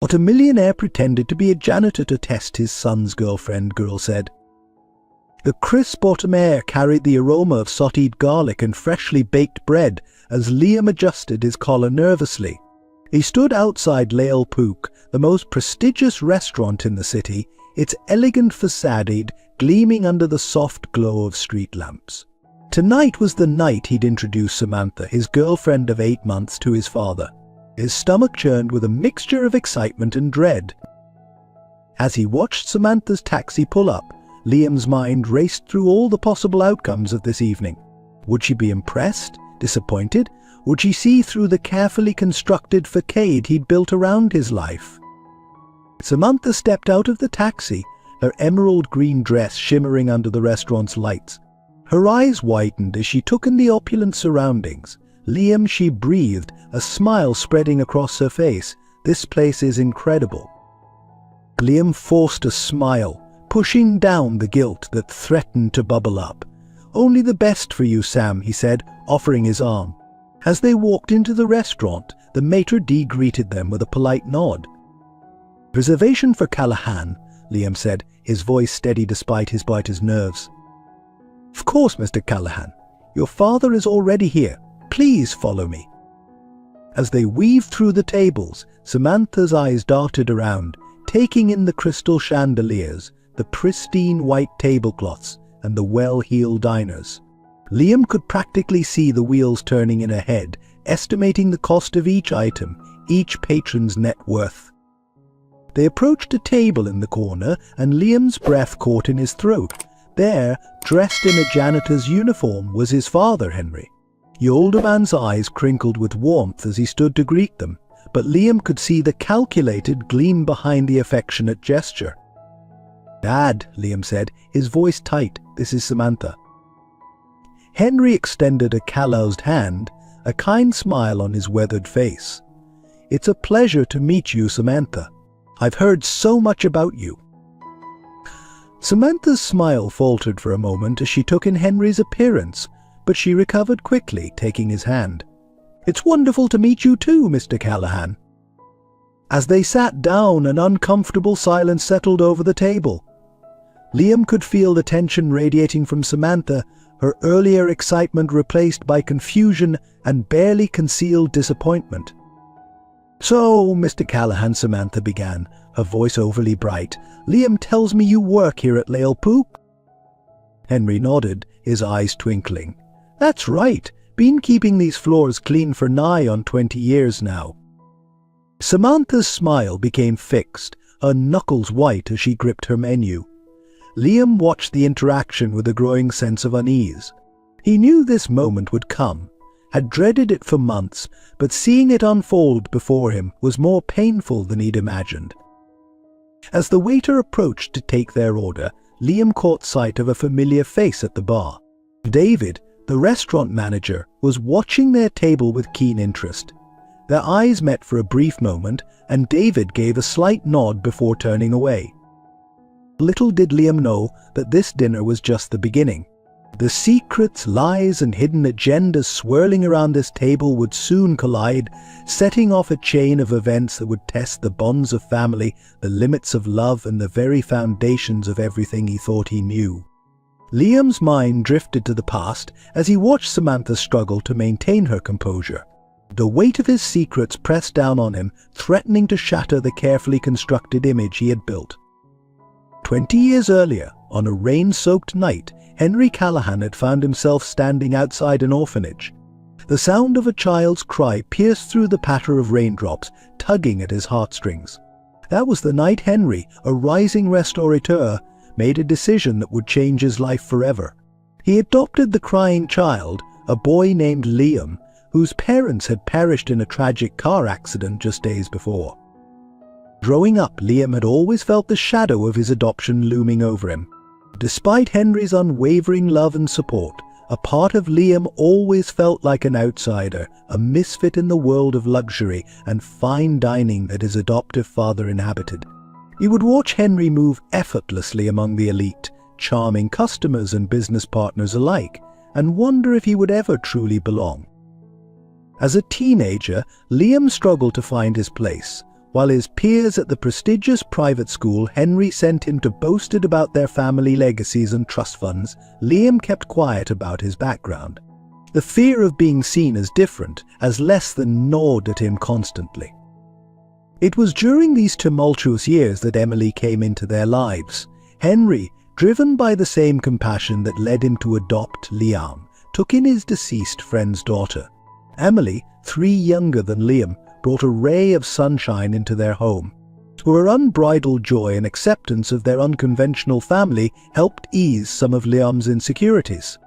But a millionaire pretended to be a janitor to test his son's girlfriend, girl said. The crisp autumn air carried the aroma of sauteed garlic and freshly baked bread as Liam adjusted his collar nervously. He stood outside Lael Pook, the most prestigious restaurant in the city, its elegant facade gleaming under the soft glow of street lamps. Tonight was the night he'd introduced Samantha, his girlfriend of 8 months, to his father. His stomach churned with a mixture of excitement and dread. As he watched Samantha's taxi pull up, Liam's mind raced through all the possible outcomes of this evening. Would she be impressed? Disappointed? Would she see through the carefully constructed facade he'd built around his life? Samantha stepped out of the taxi, her emerald green dress shimmering under the restaurant's lights. Her eyes widened as she took in the opulent surroundings. Liam, she breathed, a smile spreading across her face. This place is incredible. Liam forced a smile, pushing down the guilt that threatened to bubble up. Only the best for you, Sam, he said, offering his arm. As they walked into the restaurant, the maitre d' greeted them with a polite nod. Reservation for Callahan, Liam said, his voice steady despite his biter's nerves. Of course, Mr. Callahan. Your father is already here. Please follow me. As they weaved through the tables, Samantha's eyes darted around, taking in the crystal chandeliers, the pristine white tablecloths, and the well-heeled diners. Liam could practically see the wheels turning in her head, estimating the cost of each item, each patron's net worth. They approached a table in the corner, and Liam's breath caught in his throat. There, dressed in a janitor's uniform, was his father, Henry. The older man's eyes crinkled with warmth as he stood to greet them, but Liam could see the calculated gleam behind the affectionate gesture. Dad, Liam said, his voice tight, this is Samantha. Henry extended a calloused hand, a kind smile on his weathered face. It's a pleasure to meet you, Samantha. I've heard so much about you. Samantha's smile faltered for a moment as she took in Henry's appearance, but she recovered quickly, taking his hand. It's wonderful to meet you too, Mr. Callahan. As they sat down, an uncomfortable silence settled over the table. Liam could feel the tension radiating from Samantha, her earlier excitement replaced by confusion and barely concealed disappointment. So, Mr. Callahan, Samantha began, her voice overly bright, Liam tells me you work here at Lael Pook? Henry nodded, his eyes twinkling. That's right, been keeping these floors clean for nigh on 20 years now. Samantha's smile became fixed, her knuckles white as she gripped her menu. Liam watched the interaction with a growing sense of unease. He knew this moment would come, had dreaded it for months, but seeing it unfold before him was more painful than he'd imagined. As the waiter approached to take their order, Liam caught sight of a familiar face at the bar. David, the restaurant manager, was watching their table with keen interest. Their eyes met for a brief moment, and David gave a slight nod before turning away. Little did Liam know that this dinner was just the beginning. The secrets, lies, and hidden agendas swirling around this table would soon collide, setting off a chain of events that would test the bonds of family, the limits of love, and the very foundations of everything he thought he knew. Liam's mind drifted to the past as he watched Samantha struggle to maintain her composure. The weight of his secrets pressed down on him, threatening to shatter the carefully constructed image he had built. 20 years earlier, on a rain-soaked night, Henry Callahan had found himself standing outside an orphanage. The sound of a child's cry pierced through the patter of raindrops, tugging at his heartstrings. That was the night Henry, a rising restaurateur, made a decision that would change his life forever. He adopted the crying child, a boy named Liam, whose parents had perished in a tragic car accident just days before. Growing up, Liam had always felt the shadow of his adoption looming over him. Despite Henry's unwavering love and support, a part of Liam always felt like an outsider, a misfit in the world of luxury and fine dining that his adoptive father inhabited. He would watch Henry move effortlessly among the elite, charming customers and business partners alike, and wonder if he would ever truly belong. As a teenager, Liam struggled to find his place, While his peers at the prestigious private school Henry sent him to boasted about their family legacies and trust funds, Liam kept quiet about his background. The fear of being seen as different, as less than, gnawed at him constantly. It was during these tumultuous years that Emily came into their lives. Henry, driven by the same compassion that led him to adopt Liam, took in his deceased friend's daughter. Emily, 3 younger than Liam, brought a ray of sunshine into their home. Her unbridled joy and acceptance of their unconventional family helped ease some of Liam's insecurities.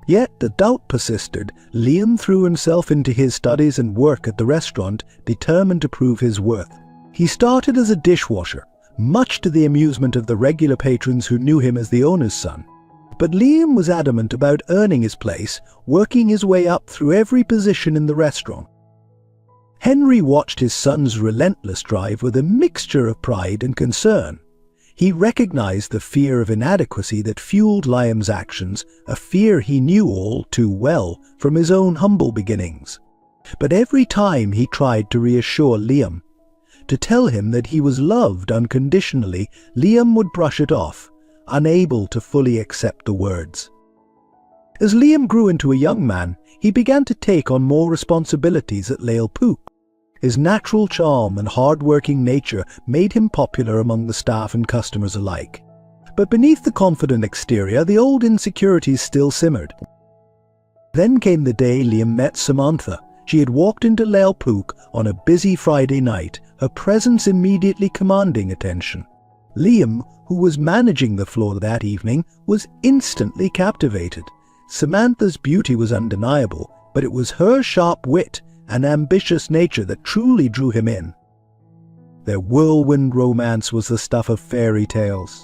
Yet the doubt persisted. Liam threw himself into his studies and work at the restaurant, determined to prove his worth. He started as a dishwasher, much to the amusement of the regular patrons who knew him as the owner's son. But Liam was adamant about earning his place, working his way up through every position in the restaurant. Henry watched his son's relentless drive with a mixture of pride and concern. He recognized the fear of inadequacy that fueled Liam's actions, a fear he knew all too well from his own humble beginnings. But every time he tried to reassure Liam, to tell him that he was loved unconditionally, Liam would brush it off, unable to fully accept the words. As Liam grew into a young man, he began to take on more responsibilities at Lale Pook. His natural charm and hard-working nature made him popular among the staff and customers alike. But beneath the confident exterior, the old insecurities still simmered. Then came the day Liam met Samantha. She had walked into Lale Pook on a busy Friday night, her presence immediately commanding attention. Liam, who was managing the floor that evening, was instantly captivated. Samantha's beauty was undeniable, but it was her sharp wit and ambitious nature that truly drew him in. Their whirlwind romance was the stuff of fairy tales.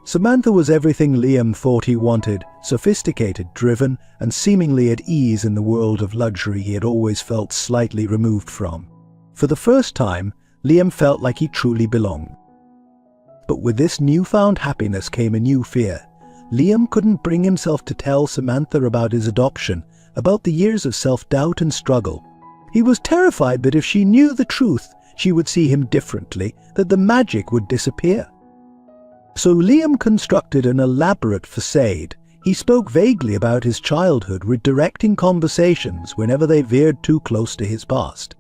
Samantha was everything Liam thought he wanted, sophisticated, driven, and seemingly at ease in the world of luxury he had always felt slightly removed from. For the first time, Liam felt like he truly belonged. But with this newfound happiness came a new fear. Liam couldn't bring himself to tell Samantha about his adoption, about the years of self-doubt and struggle. He was terrified that if she knew the truth, she would see him differently, that the magic would disappear. So Liam constructed an elaborate facade. He spoke vaguely about his childhood, redirecting conversations whenever they veered too close to his past.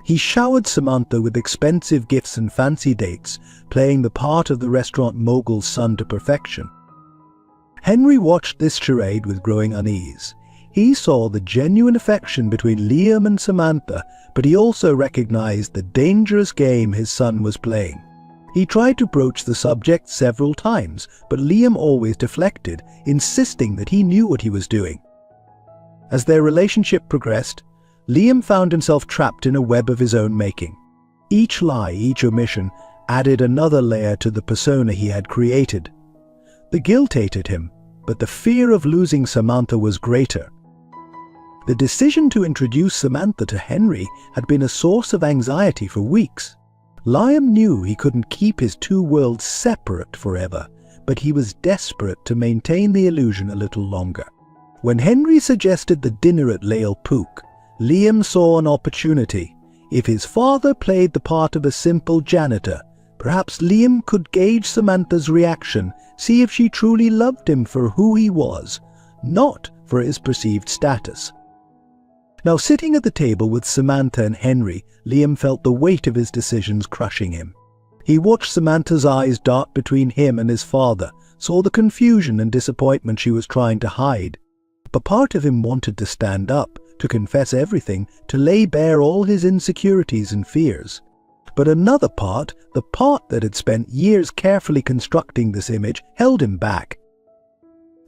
He showered Samantha with expensive gifts and fancy dates, playing the part of the restaurant mogul's son to perfection. Henry watched this charade with growing unease. He saw the genuine affection between Liam and Samantha, but he also recognized the dangerous game his son was playing. He tried to broach the subject several times, but Liam always deflected, insisting that he knew what he was doing. As their relationship progressed, Liam found himself trapped in a web of his own making. Each lie, each omission, added another layer to the persona he had created. The guilt ate at him, but the fear of losing Samantha was greater. The decision to introduce Samantha to Henry had been a source of anxiety for weeks. Liam knew he couldn't keep his 2 worlds separate forever, but he was desperate to maintain the illusion a little longer. When Henry suggested the dinner at Lale Pook, Liam saw an opportunity. If his father played the part of a simple janitor, perhaps Liam could gauge Samantha's reaction, see if she truly loved him for who he was, not for his perceived status. Now, sitting at the table with Samantha and Henry, Liam felt the weight of his decisions crushing him. He watched Samantha's eyes dart between him and his father, saw the confusion and disappointment she was trying to hide. But part of him wanted to stand up, to confess everything, to lay bare all his insecurities and fears. But another part, the part that had spent years carefully constructing this image, held him back.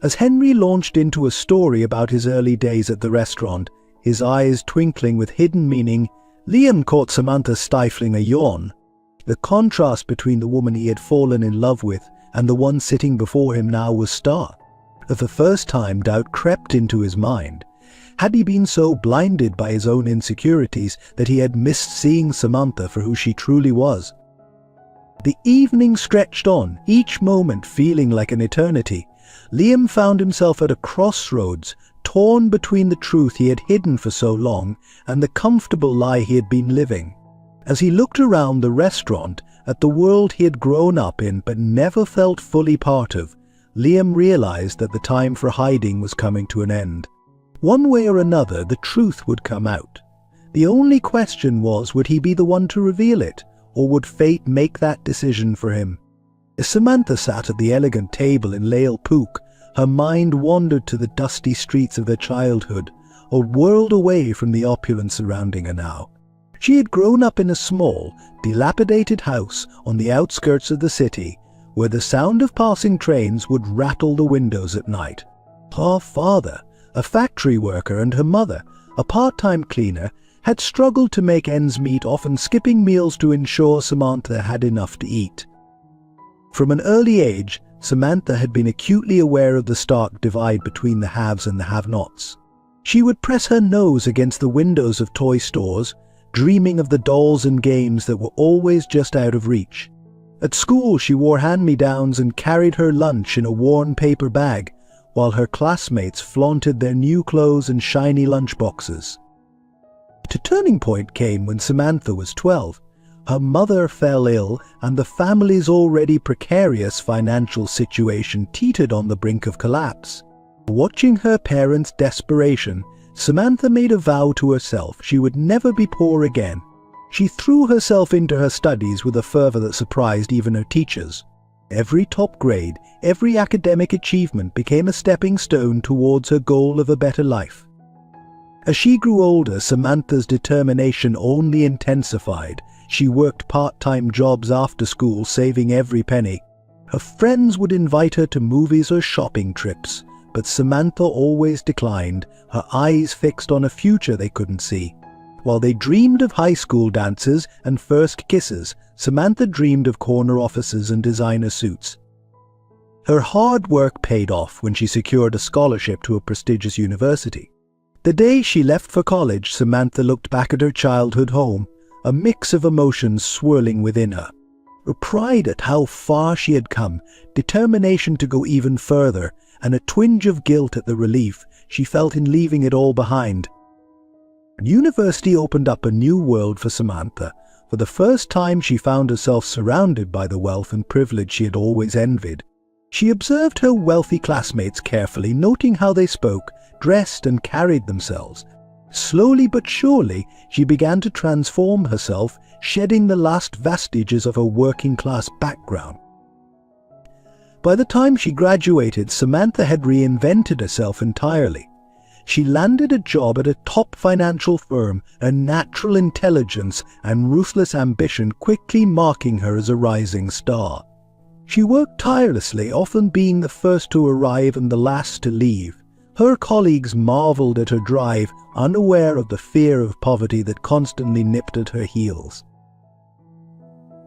As Henry launched into a story about his early days at the restaurant, his eyes twinkling with hidden meaning, Liam caught Samantha stifling a yawn. The contrast between the woman he had fallen in love with and the one sitting before him now was stark. For the first time, doubt crept into his mind. Had he been so blinded by his own insecurities that he had missed seeing Samantha for who she truly was? The evening stretched on, each moment feeling like an eternity. Liam found himself at a crossroads, torn between the truth he had hidden for so long and the comfortable lie he had been living. As he looked around the restaurant at the world he had grown up in but never felt fully part of, Liam realized that the time for hiding was coming to an end. One way or another, the truth would come out. The only question was, would he be the one to reveal it, or would fate make that decision for him? As Samantha sat at the elegant table in Lale Pook, her mind wandered to the dusty streets of their childhood, a world away from the opulence surrounding her now. She had grown up in a small, dilapidated house on the outskirts of the city, where the sound of passing trains would rattle the windows at night. Her father, a factory worker, and her mother, a part-time cleaner, had struggled to make ends meet, often skipping meals to ensure Samantha had enough to eat. From an early age, Samantha had been acutely aware of the stark divide between the haves and the have-nots. She would press her nose against the windows of toy stores, dreaming of the dolls and games that were always just out of reach. At school, she wore hand-me-downs and carried her lunch in a worn paper bag, while her classmates flaunted their new clothes and shiny lunchboxes. A turning point came when Samantha was 12. Her mother fell ill, and the family's already precarious financial situation teetered on the brink of collapse. Watching her parents' desperation, Samantha made a vow to herself she would never be poor again. She threw herself into her studies with a fervor that surprised even her teachers. Every top grade, every academic achievement became a stepping stone towards her goal of a better life. As she grew older, Samantha's determination only intensified. She worked part-time jobs after school, saving every penny. Her friends would invite her to movies or shopping trips, but Samantha always declined, her eyes fixed on a future they couldn't see. While they dreamed of high school dances and first kisses, Samantha dreamed of corner offices and designer suits. Her hard work paid off when she secured a scholarship to a prestigious university. The day she left for college, Samantha looked back at her childhood home, a mix of emotions swirling within her. Her pride at how far she had come, determination to go even further, and a twinge of guilt at the relief she felt in leaving it all behind. University opened up a new world for Samantha. For the first time, she found herself surrounded by the wealth and privilege she had always envied. She observed her wealthy classmates carefully, noting how they spoke, dressed, and carried themselves. Slowly but surely, she began to transform herself, shedding the last vestiges of her working-class background. By the time she graduated, Samantha had reinvented herself entirely. She landed a job at a top financial firm, her natural intelligence and ruthless ambition quickly marking her as a rising star. She worked tirelessly, often being the first to arrive and the last to leave. Her colleagues marveled at her drive, unaware of the fear of poverty that constantly nipped at her heels.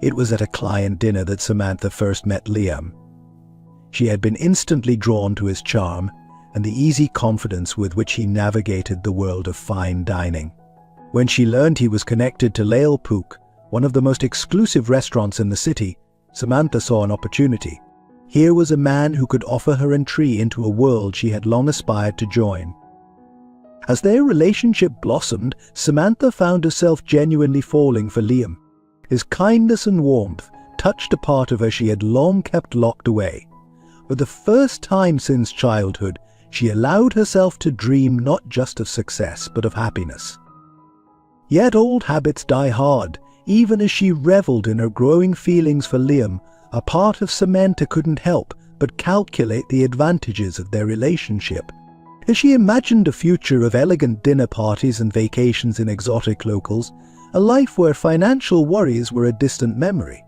It was at a client dinner that Samantha first met Liam. She had been instantly drawn to his charm and the easy confidence with which he navigated the world of fine dining. When she learned he was connected to Lale Pook, one of the most exclusive restaurants in the city, Samantha saw an opportunity. Here was a man who could offer her entry into a world she had long aspired to join. As their relationship blossomed, Samantha found herself genuinely falling for Liam. His kindness and warmth touched a part of her she had long kept locked away. For the first time since childhood, she allowed herself to dream not just of success, but of happiness. Yet old habits die hard. Even as she reveled in her growing feelings for Liam, a part of Samantha couldn't help but calculate the advantages of their relationship. As she imagined a future of elegant dinner parties and vacations in exotic locales, a life where financial worries were a distant memory.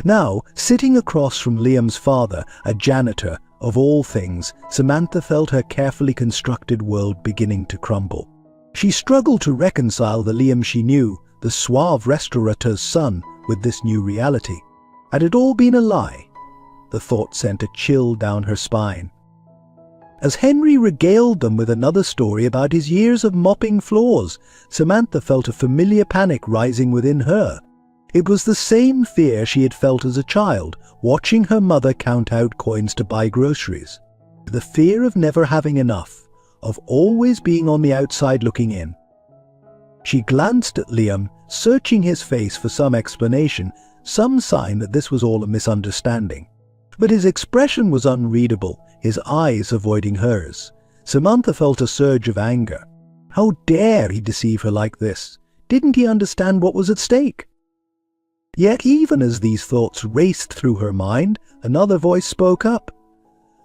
Now, sitting across from Liam's father, a janitor, of all things, Samantha felt her carefully constructed world beginning to crumble. She struggled to reconcile the Liam she knew, the suave restaurateur's son, with this new reality. Had it all been a lie? The thought sent a chill down her spine. As Henry regaled them with another story about his years of mopping floors, Samantha felt a familiar panic rising within her. It was the same fear she had felt as a child, watching her mother count out coins to buy groceries. The fear of never having enough, of always being on the outside looking in. She glanced at Liam, searching his face for some explanation, some sign that this was all a misunderstanding. But his expression was unreadable, his eyes avoiding hers. Samantha felt a surge of anger. How dare he deceive her like this? Didn't he understand what was at stake? Yet even as these thoughts raced through her mind, another voice spoke up.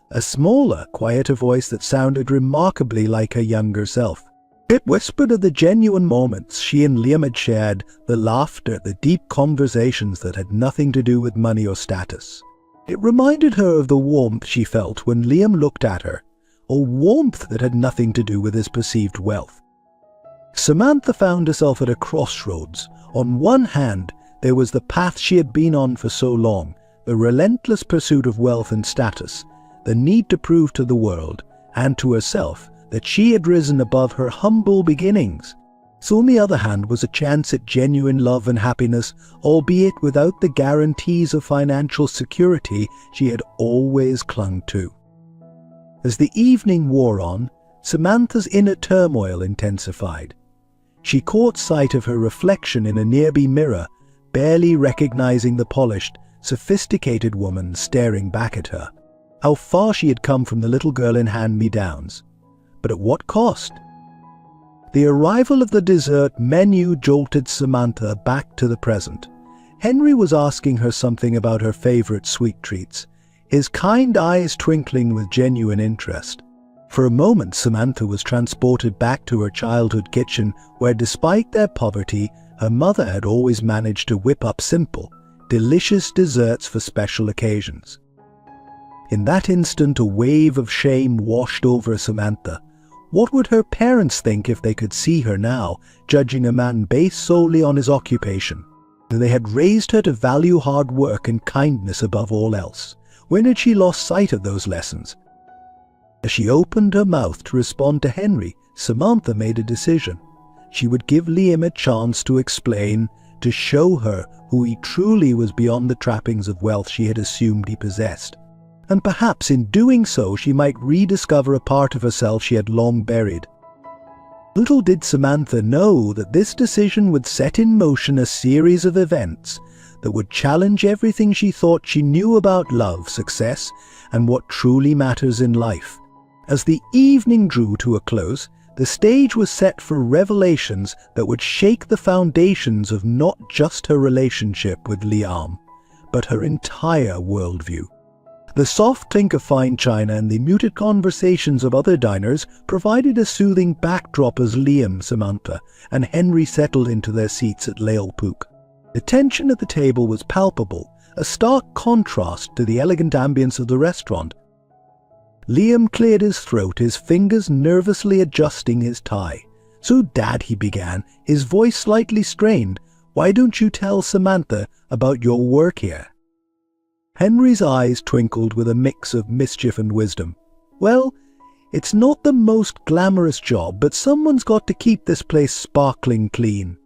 A smaller, quieter voice that sounded remarkably like her younger self. It whispered of the genuine moments she and Liam had shared, the laughter, the deep conversations that had nothing to do with money or status. It reminded her of the warmth she felt when Liam looked at her, a warmth that had nothing to do with his perceived wealth. Samantha found herself at a crossroads. On one hand, there was the path she had been on for so long, the relentless pursuit of wealth and status, the need to prove to the world and to herself that she had risen above her humble beginnings. So on the other hand was a chance at genuine love and happiness, albeit without the guarantees of financial security she had always clung to. As the evening wore on, Samantha's inner turmoil intensified. She caught sight of her reflection in a nearby mirror, barely recognizing the polished, sophisticated woman staring back at her. How far she had come from the little girl in hand-me-downs. But at what cost? The arrival of the dessert menu jolted Samantha back to the present. Henry was asking her something about her favorite sweet treats, his kind eyes twinkling with genuine interest. For a moment, Samantha was transported back to her childhood kitchen, where despite their poverty, her mother had always managed to whip up simple, delicious desserts for special occasions. In that instant, a wave of shame washed over Samantha. What would her parents think if they could see her now, judging a man based solely on his occupation? They had raised her to value hard work and kindness above all else. When had she lost sight of those lessons? As she opened her mouth to respond to Henry, Samantha made a decision. She would give Liam a chance to explain, to show her who he truly was beyond the trappings of wealth she had assumed he possessed. And perhaps in doing so she might rediscover a part of herself she had long buried. Little did Samantha know that this decision would set in motion a series of events that would challenge everything she thought she knew about love, success, and what truly matters in life. As the evening drew to a close, the stage was set for revelations that would shake the foundations of not just her relationship with Liam, but her entire worldview. The soft clink of fine china and the muted conversations of other diners provided a soothing backdrop as Liam, Samantha, and Henry settled into their seats at Lael Pook. The tension at the table was palpable, a stark contrast to the elegant ambience of the restaurant. Liam cleared his throat, his fingers nervously adjusting his tie. "So, Dad," he began, his voice slightly strained, "why don't you tell Samantha about your work here?" Henry's eyes twinkled with a mix of mischief and wisdom. "Well, it's not the most glamorous job, but someone's got to keep this place sparkling clean."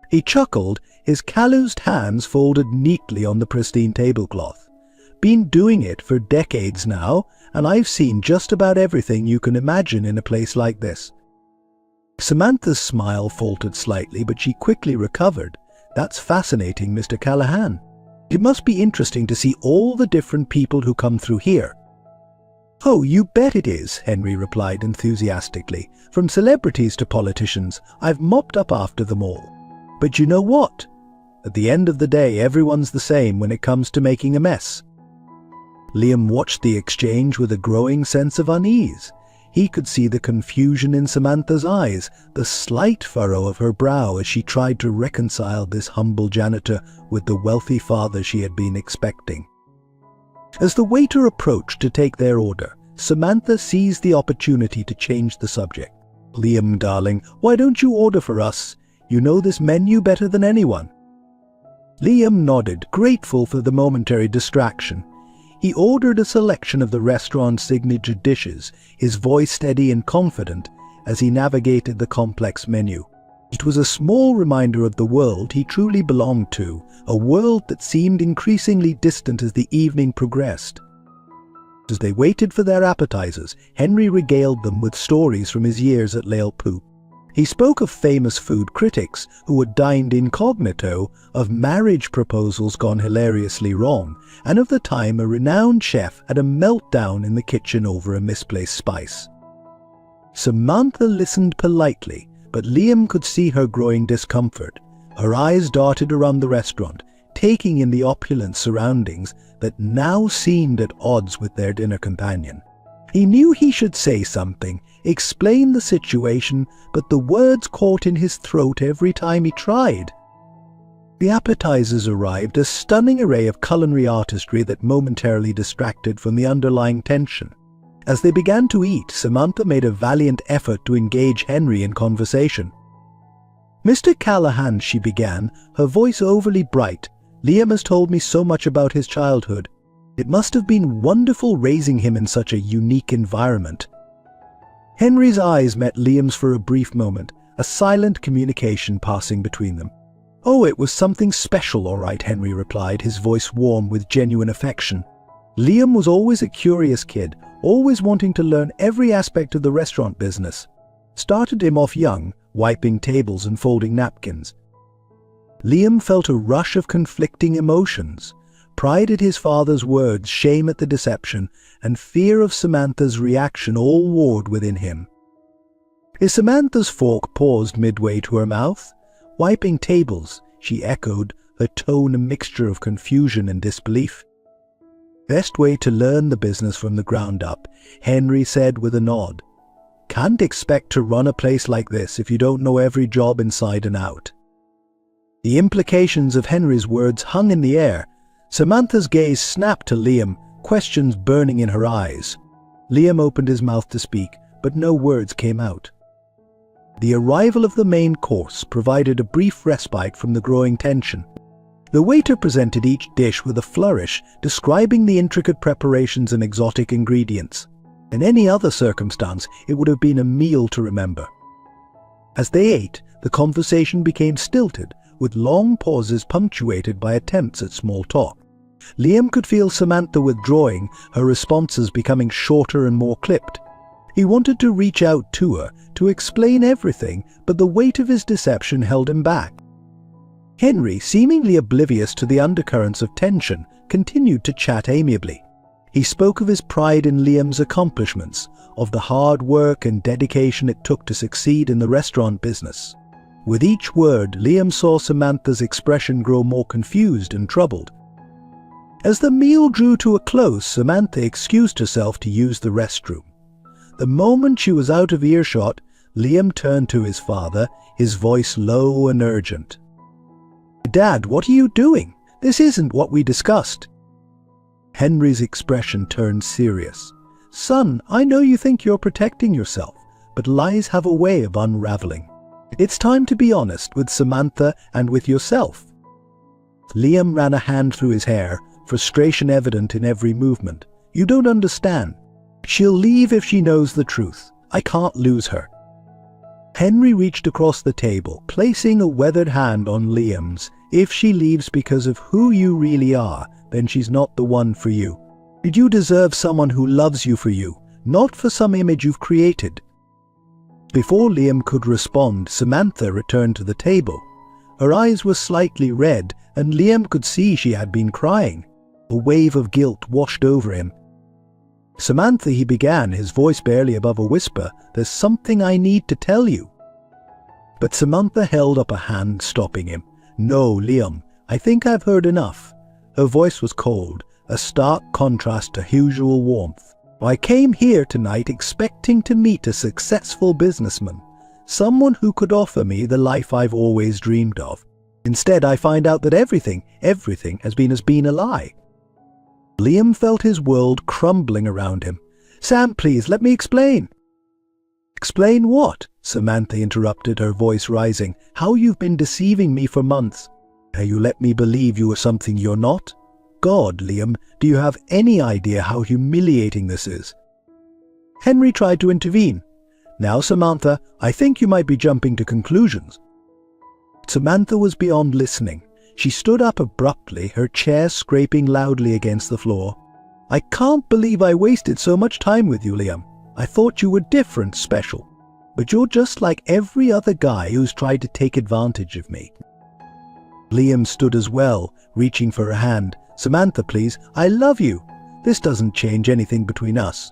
He chuckled, his calloused hands folded neatly on the pristine tablecloth. "Been doing it for decades now, and I've seen just about everything you can imagine in a place like this." Samantha's smile faltered slightly, but she quickly recovered. "That's fascinating, Mr. Callahan. It must be interesting to see all the different people who come through here." "Oh, you bet it is," Henry replied enthusiastically. "From celebrities to politicians, I've mopped up after them all. But you know what? At the end of the day, everyone's the same when it comes to making a mess." Liam watched the exchange with a growing sense of unease. He could see the confusion in Samantha's eyes, the slight furrow of her brow as she tried to reconcile this humble janitor with the wealthy father she had been expecting. As the waiter approached to take their order, Samantha seized the opportunity to change the subject. "Liam, darling, why don't you order for us? You know this menu better than anyone." Liam nodded, grateful for the momentary distraction. He ordered a selection of the restaurant's signature dishes, his voice steady and confident as he navigated the complex menu. It was a small reminder of the world he truly belonged to, a world that seemed increasingly distant as the evening progressed. As they waited for their appetizers, Henry regaled them with stories from his years at Lael Pook. He spoke of famous food critics who had dined incognito, of marriage proposals gone hilariously wrong, and of the time a renowned chef had a meltdown in the kitchen over a misplaced spice. Samantha listened politely, but Liam could see her growing discomfort. Her eyes darted around the restaurant, taking in the opulent surroundings that now seemed at odds with their dinner companion. He knew he should say something, explain the situation, but the words caught in his throat every time he tried. The appetizers arrived, a stunning array of culinary artistry that momentarily distracted from the underlying tension. As they began to eat, Samantha made a valiant effort to engage Henry in conversation. "Mr. Callahan," she began, her voice overly bright, "Liam has told me so much about his childhood. It must have been wonderful raising him in such a unique environment." Henry's eyes met Liam's for a brief moment, a silent communication passing between them. "Oh, it was something special, all right," Henry replied, his voice warm with genuine affection. Liam was always a curious kid, always wanting to learn every aspect of the restaurant business. Started him off young, wiping tables and folding napkins. Liam felt a rush of conflicting emotions. Pride at his father's words, shame at the deception, and fear of Samantha's reaction all warred within him. Is Samantha's fork paused midway to her mouth? "Wiping tables," she echoed, her tone a mixture of confusion and disbelief. "Best way to learn the business from the ground up," Henry said with a nod. "Can't expect to run a place like this if you don't know every job inside and out." The implications of Henry's words hung in the air. Samantha's gaze snapped to Liam, questions burning in her eyes. Liam opened his mouth to speak, but no words came out. The arrival of the main course provided a brief respite from the growing tension. The waiter presented each dish with a flourish, describing the intricate preparations and exotic ingredients. In any other circumstance, it would have been a meal to remember. As they ate, the conversation became stilted, with long pauses punctuated by attempts at small talk. Liam could feel Samantha withdrawing, her responses becoming shorter and more clipped. He wanted to reach out to her, to explain everything, but the weight of his deception held him back. Henry, seemingly oblivious to the undercurrents of tension, continued to chat amiably. He spoke of his pride in Liam's accomplishments, of the hard work and dedication it took to succeed in the restaurant business. With each word, Liam saw Samantha's expression grow more confused and troubled. As the meal drew to a close, Samantha excused herself to use the restroom. The moment she was out of earshot, Liam turned to his father, his voice low and urgent. "Dad, what are you doing? This isn't what we discussed." Henry's expression turned serious. "Son, I know you think you're protecting yourself, but lies have a way of unraveling. It's time to be honest with Samantha and with yourself." Liam ran a hand through his hair, frustration evident in every movement. "You don't understand. She'll leave if she knows the truth. I can't lose her." Henry reached across the table, placing a weathered hand on Liam's. "If she leaves because of who you really are, then she's not the one for you. Did you deserve someone who loves you for you, not for some image you've created?" Before Liam could respond, Samantha returned to the table. Her eyes were slightly red, and Liam could see she had been crying. A wave of guilt washed over him. "Samantha," he began, his voice barely above a whisper, "there's something I need to tell you." But Samantha held up a hand, stopping him. "No, Liam, I think I've heard enough." Her voice was cold, a stark contrast to usual warmth. "I came here tonight expecting to meet a successful businessman, someone who could offer me the life I've always dreamed of. Instead, I find out that everything has been a lie." Liam felt his world crumbling around him. "Sam, please, let me explain." "Explain what?" Samantha interrupted, her voice rising. "How you've been deceiving me for months. How you let me believe you are something you're not. God, Liam, do you have any idea how humiliating this is?" Henry tried to intervene. "Now, Samantha, I think you might be jumping to conclusions." Samantha was beyond listening. She stood up abruptly, her chair scraping loudly against the floor. "I can't believe I wasted so much time with you, Liam. I thought you were different, special." but you're just like every other guy who's tried to take advantage of me." Liam stood as well, reaching for her hand. "Samantha, please, I love you. This doesn't change anything between us."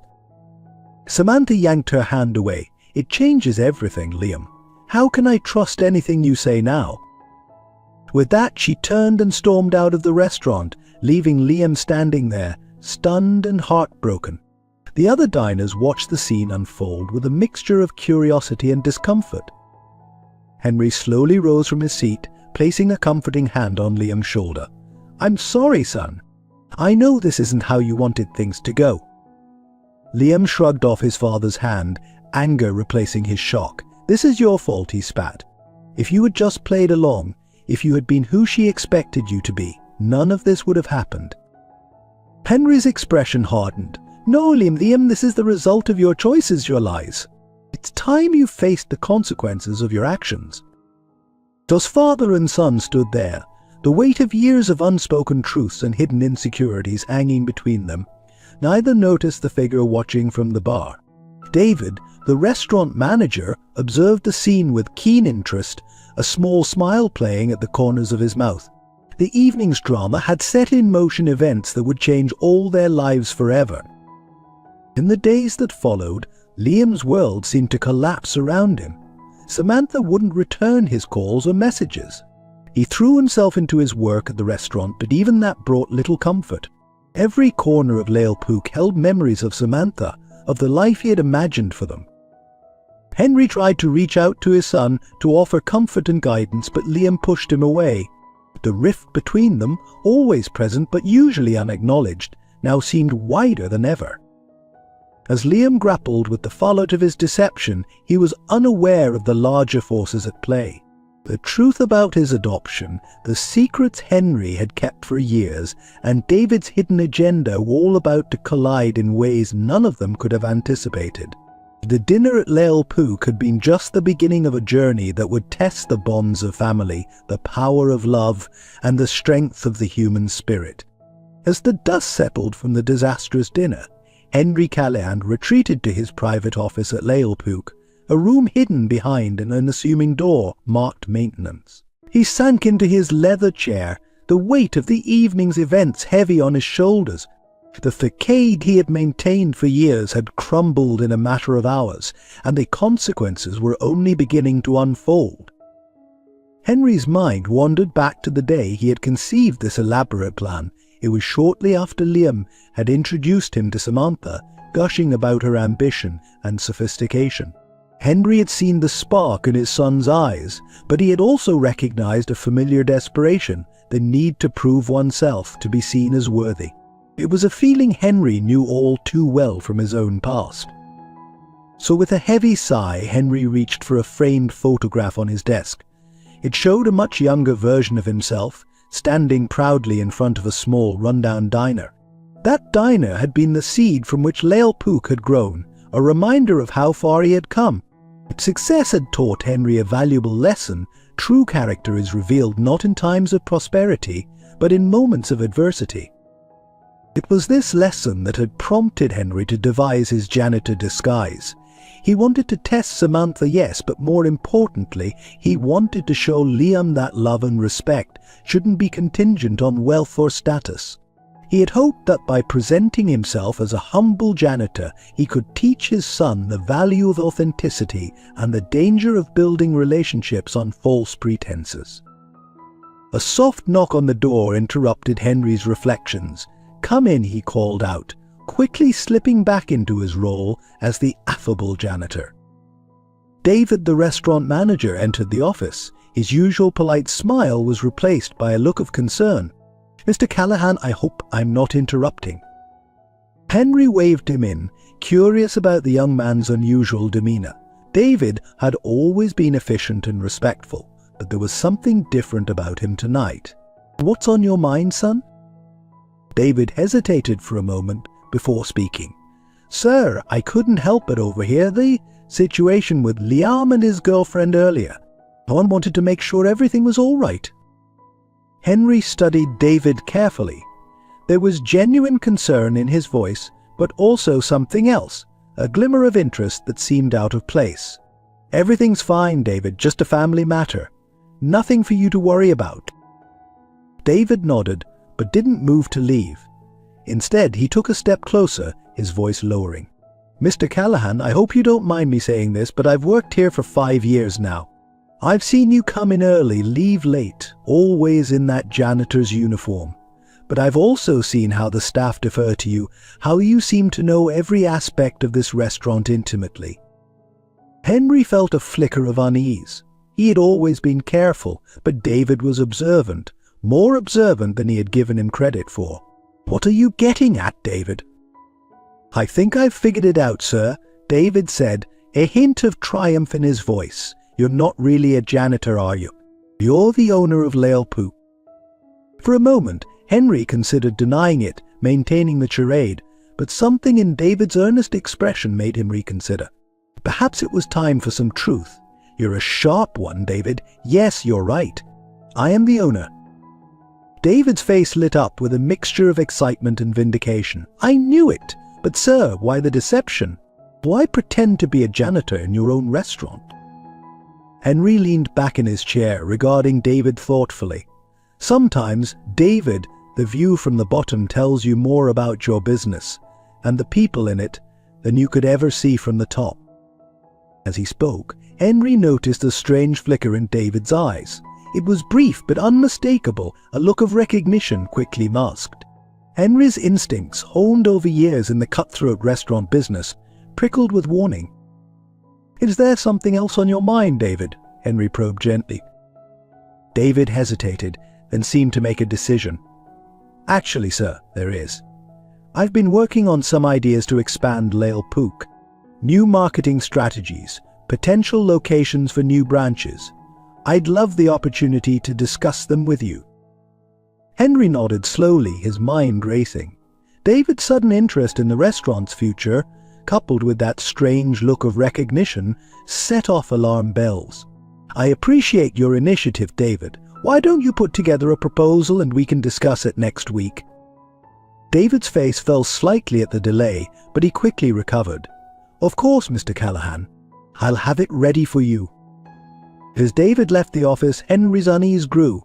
Samantha yanked her hand away. "It changes everything, Liam. How can I trust anything you say now?" With that, she turned and stormed out of the restaurant, leaving Liam standing there, stunned and heartbroken. The other diners watched the scene unfold with a mixture of curiosity and discomfort. Henry slowly rose from his seat, placing a comforting hand on Liam's shoulder. "I'm sorry, son. I know this isn't how you wanted things to go." Liam shrugged off his father's hand, anger replacing his shock. "This is your fault," he spat. "If you had just played along, if you had been who she expected you to be, none of this would have happened." Henry's expression hardened. "No, Liam, this is the result of your choices, your lies. It's time you faced the consequences of your actions." As father and son stood there, the weight of years of unspoken truths and hidden insecurities hanging between them, neither noticed the figure watching from the bar. David, the restaurant manager, observed the scene with keen interest, a small smile playing at the corners of his mouth. The evening's drama had set in motion events that would change all their lives forever. In the days that followed, Liam's world seemed to collapse around him. Samantha wouldn't return his calls or messages. He threw himself into his work at the restaurant, but even that brought little comfort. Every corner of Lalpook held memories of Samantha, of the life he had imagined for them. Henry tried to reach out to his son to offer comfort and guidance, but Liam pushed him away. The rift between them, always present but usually unacknowledged, now seemed wider than ever. As Liam grappled with the fallout of his deception, he was unaware of the larger forces at play. The truth about his adoption, the secrets Henry had kept for years, and David's hidden agenda were all about to collide in ways none of them could have anticipated. The dinner at Lalpook had been just the beginning of a journey that would test the bonds of family, the power of love, and the strength of the human spirit. As the dust settled from the disastrous dinner, Henry Callahan retreated to his private office at Lalpook, a room hidden behind an unassuming door marked maintenance. He sank into his leather chair, the weight of the evening's events heavy on his shoulders. The facade he had maintained for years had crumbled in a matter of hours, and the consequences were only beginning to unfold. Henry's mind wandered back to the day he had conceived this elaborate plan. It was shortly after Liam had introduced him to Samantha, gushing about her ambition and sophistication. Henry had seen the spark in his son's eyes, but he had also recognized a familiar desperation, the need to prove oneself, to be seen as worthy. It was a feeling Henry knew all too well from his own past. So with a heavy sigh, Henry reached for a framed photograph on his desk. It showed a much younger version of himself, standing proudly in front of a small, rundown diner. That diner had been the seed from which Lalpook had grown, a reminder of how far he had come. Success had taught Henry a valuable lesson. True character is revealed not in times of prosperity, but in moments of adversity. It was this lesson that had prompted Henry to devise his janitor disguise. He wanted to test Samantha, yes, but more importantly, he wanted to show Liam that love and respect shouldn't be contingent on wealth or status. He had hoped that by presenting himself as a humble janitor, he could teach his son the value of authenticity and the danger of building relationships on false pretenses. A soft knock on the door interrupted Henry's reflections. "Come in," he called out, quickly slipping back into his role as the affable janitor. David, the restaurant manager, entered the office. His usual polite smile was replaced by a look of concern. "Mr. Callahan, I hope I'm not interrupting." Henry waved him in, curious about the young man's unusual demeanor. David had always been efficient and respectful, but there was something different about him tonight. "What's on your mind, son?" David hesitated for a moment before speaking. "Sir, I couldn't help but overhear the situation with Liam and his girlfriend earlier. I wanted to make sure everything was all right." Henry studied David carefully. There was genuine concern in his voice, but also something else, a glimmer of interest that seemed out of place. "Everything's fine, David, just a family matter. Nothing for you to worry about." David nodded, but didn't move to leave. Instead, he took a step closer, his voice lowering. "Mr. Callahan, I hope you don't mind me saying this, but I've worked here for 5 years now. I've seen you come in early, leave late, always in that janitor's uniform. But I've also seen how the staff defer to you, how you seem to know every aspect of this restaurant intimately." Henry felt a flicker of unease. He had always been careful, but David was observant, more observant than he had given him credit for. "What are you getting at, David?" "I think I've figured it out, sir," David said, a hint of triumph in his voice. "You're not really a janitor, are you? You're the owner of Lale Pook." For a moment, Henry considered denying it, maintaining the charade, but something in David's earnest expression made him reconsider. Perhaps it was time for some truth. "You're a sharp one, David. Yes, you're right. I am the owner." David's face lit up with a mixture of excitement and vindication. "I knew it! But sir, why the deception? Why pretend to be a janitor in your own restaurant?" Henry leaned back in his chair, regarding David thoughtfully. "Sometimes, David, the view from the bottom tells you more about your business and the people in it than you could ever see from the top." As he spoke, Henry noticed a strange flicker in David's eyes. It was brief but unmistakable, a look of recognition quickly masked. Henry's instincts, honed over years in the cutthroat restaurant business, prickled with warning. "Is there something else on your mind, David?" Henry probed gently. David hesitated, then seemed to make a decision. "Actually, sir, there is. I've been working on some ideas to expand Lale Pook. New marketing strategies, potential locations for new branches. I'd love the opportunity to discuss them with you." Henry nodded slowly, his mind racing. David's sudden interest in the restaurant's future, coupled with that strange look of recognition, set off alarm bells. "I appreciate your initiative, David. Why don't you put together a proposal and we can discuss it next week?" David's face fell slightly at the delay, but he quickly recovered. "Of course, Mr. Callahan. I'll have it ready for you." As David left the office, Henry's unease grew.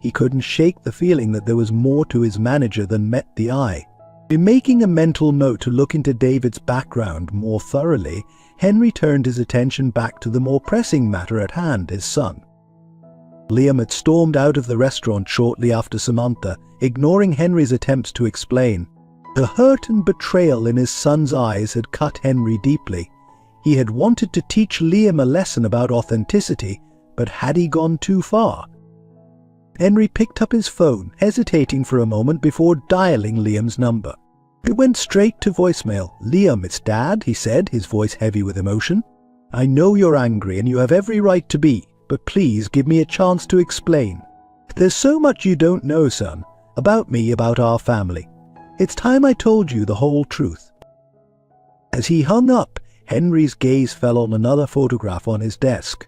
He couldn't shake the feeling that there was more to his manager than met the eye. In making a mental note to look into David's background more thoroughly, Henry turned his attention back to the more pressing matter at hand, his son. Liam had stormed out of the restaurant shortly after Samantha, ignoring Henry's attempts to explain. The hurt and betrayal in his son's eyes had cut Henry deeply. He had wanted to teach Liam a lesson about authenticity, but had he gone too far? Henry picked up his phone, hesitating for a moment before dialing Liam's number. It went straight to voicemail. "Liam, it's Dad," he said, his voice heavy with emotion. "I know you're angry and you have every right to be, but please give me a chance to explain. There's so much you don't know, son, about me, about our family. It's time I told you the whole truth." As he hung up, Henry's gaze fell on another photograph on his desk.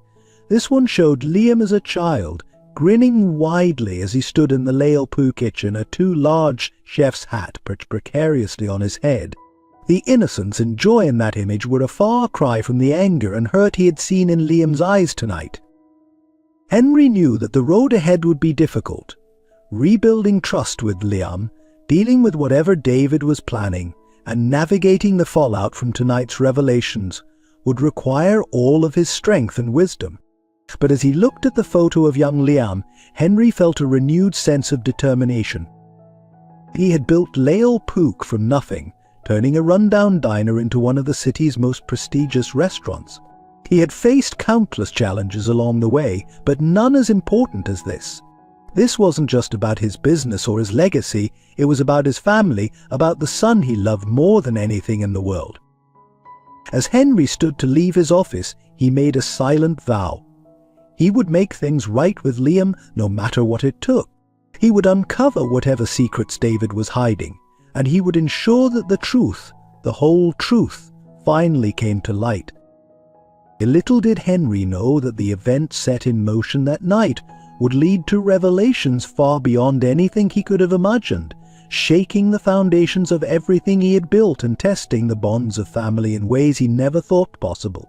This one showed Liam as a child, grinning widely as he stood in the Lale Pook kitchen, a too large chef's hat perched precariously on his head. The innocence and joy in that image were a far cry from the anger and hurt he had seen in Liam's eyes tonight. Henry knew that the road ahead would be difficult. Rebuilding trust with Liam, dealing with whatever David was planning, and navigating the fallout from tonight's revelations would require all of his strength and wisdom. But as he looked at the photo of young Liam, Henry felt a renewed sense of determination. He had built Lale Pook from nothing, turning a rundown diner into one of the city's most prestigious restaurants. He had faced countless challenges along the way, but none as important as this. This wasn't just about his business or his legacy, it was about his family, about the son he loved more than anything in the world. As Henry stood to leave his office, he made a silent vow. He would make things right with Liam no matter what it took. He would uncover whatever secrets David was hiding, and he would ensure that the truth, the whole truth, finally came to light. Little did Henry know that the events set in motion that night would lead to revelations far beyond anything he could have imagined, shaking the foundations of everything he had built and testing the bonds of family in ways he never thought possible.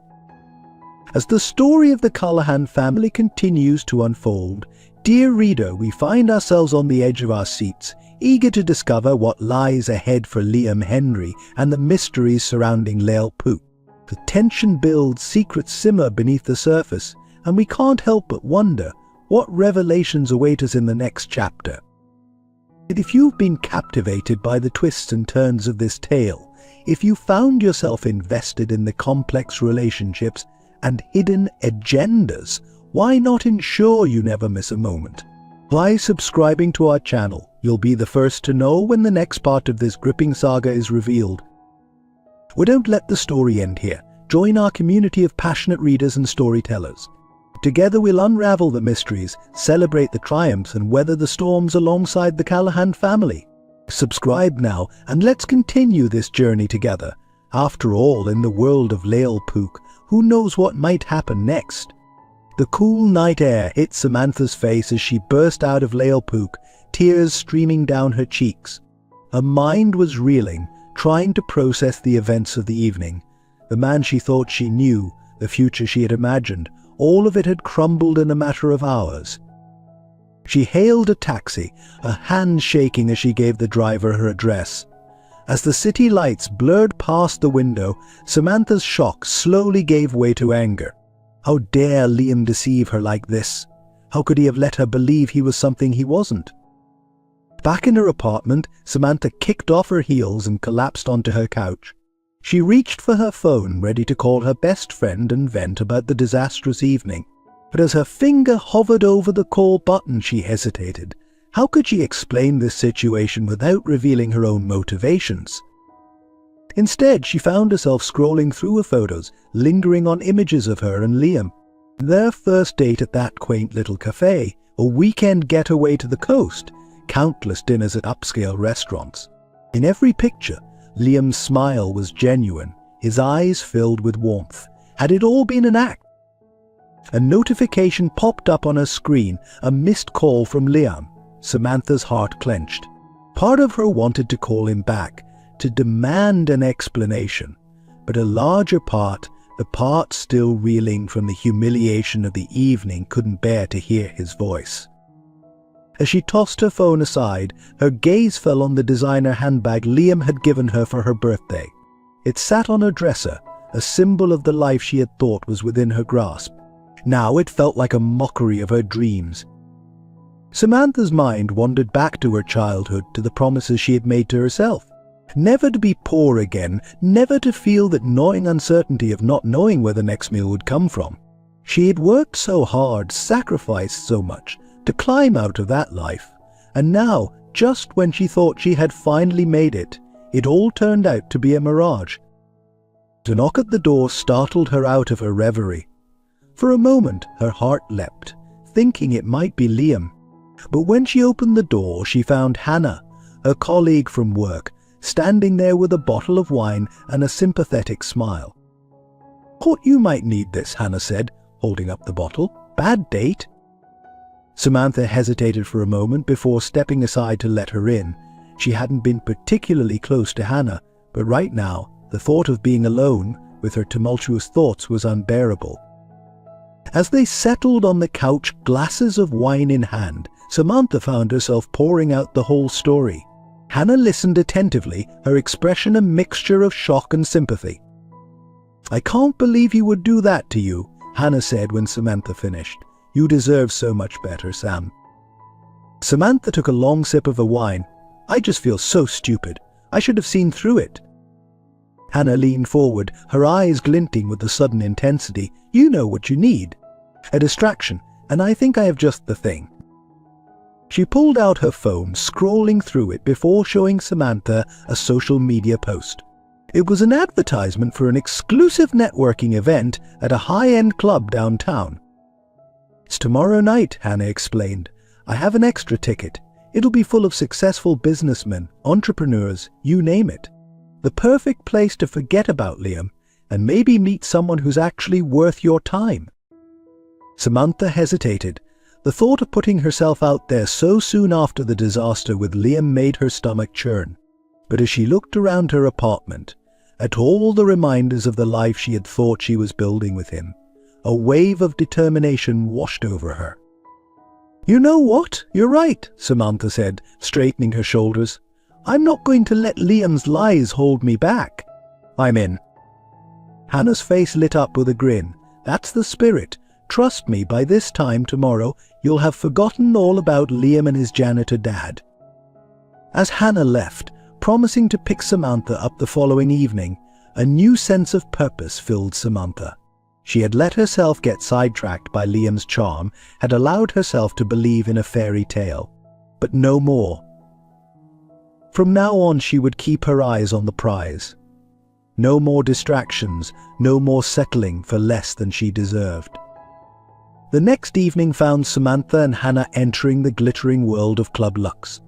As the story of the Callahan family continues to unfold, dear reader, we find ourselves on the edge of our seats, eager to discover what lies ahead for Liam Henry and the mysteries surrounding Lael Pook. The tension builds, secrets simmer beneath the surface, and we can't help but wonder what revelations await us in the next chapter. If you've been captivated by the twists and turns of this tale, if you found yourself invested in the complex relationships and hidden agendas, why not ensure you never miss a moment? By subscribing to our channel, you'll be the first to know when the next part of this gripping saga is revealed. We don't let the story end here. Join our community of passionate readers and storytellers. Together we'll unravel the mysteries, celebrate the triumphs, and weather the storms alongside the Callahan family. Subscribe now and let's continue this journey together. After all, in the world of Lael Pook, who knows what might happen next? The cool night air hit Samantha's face as she burst out of Lael Pook, tears streaming down her cheeks. Her mind was reeling, trying to process the events of the evening. The man she thought she knew, the future she had imagined, all of it had crumbled in a matter of hours. She hailed a taxi, her hand shaking as she gave the driver her address. As the city lights blurred past the window, Samantha's shock slowly gave way to anger. How dare Liam deceive her like this? How could he have let her believe he was something he wasn't? Back in her apartment, Samantha kicked off her heels and collapsed onto her couch. She reached for her phone, ready to call her best friend and vent about the disastrous evening. But as her finger hovered over the call button, she hesitated. How could she explain this situation without revealing her own motivations? Instead, she found herself scrolling through her photos, lingering on images of her and Liam. Their first date at that quaint little cafe, a weekend getaway to the coast, countless dinners at upscale restaurants. In every picture, Liam's smile was genuine, his eyes filled with warmth. Had it all been an act? A notification popped up on her screen, a missed call from Liam. Samantha's heart clenched. Part of her wanted to call him back, to demand an explanation, but a larger part, the part still reeling from the humiliation of the evening, couldn't bear to hear his voice. As she tossed her phone aside, her gaze fell on the designer handbag Liam had given her for her birthday. It sat on her dresser, a symbol of the life she had thought was within her grasp. Now it felt like a mockery of her dreams. Samantha's mind wandered back to her childhood, to the promises she had made to herself. Never to be poor again, never to feel that gnawing uncertainty of not knowing where the next meal would come from. She had worked so hard, sacrificed so much, to climb out of that life. And now, just when she thought she had finally made it, it all turned out to be a mirage. A knock at the door startled her out of her reverie. For a moment, her heart leapt, thinking it might be Liam. But when she opened the door, she found Hannah, her colleague from work, standing there with a bottle of wine and a sympathetic smile. "Thought you might need this," Hannah said, holding up the bottle. "Bad date?" Samantha hesitated for a moment before stepping aside to let her in. She hadn't been particularly close to Hannah, but right now, the thought of being alone with her tumultuous thoughts was unbearable. As they settled on the couch, glasses of wine in hand, Samantha found herself pouring out the whole story. Hannah listened attentively, her expression a mixture of shock and sympathy. "I can't believe he would do that to you," Hannah said when Samantha finished. "You deserve so much better, Sam." Samantha took a long sip of the wine. "I just feel so stupid. I should have seen through it." Hannah leaned forward, her eyes glinting with a sudden intensity. "You know what you need. A distraction, and I think I have just the thing." She pulled out her phone, scrolling through it before showing Samantha a social media post. It was an advertisement for an exclusive networking event at a high-end club downtown. "It's tomorrow night," Hannah explained. "I have an extra ticket. It'll be full of successful businessmen, entrepreneurs, you name it. The perfect place to forget about Liam and maybe meet someone who's actually worth your time." Samantha hesitated. The thought of putting herself out there so soon after the disaster with Liam made her stomach churn. But as she looked around her apartment, at all the reminders of the life she had thought she was building with him, A wave of determination washed over her. "You know what? You're right," Samantha said, straightening her shoulders. "I'm not going to let Liam's lies hold me back. I'm in." Hannah's face lit up with a grin. "That's the spirit. Trust me, by this time tomorrow, you'll have forgotten all about Liam and his janitor dad." As Hannah left, promising to pick Samantha up the following evening, a new sense of purpose filled Samantha. She had let herself get sidetracked by Liam's charm, had allowed herself to believe in a fairy tale. But no more. From now on, she would keep her eyes on the prize. No more distractions, no more settling for less than she deserved. The next evening found Samantha and Hannah entering the glittering world of Club Luxe.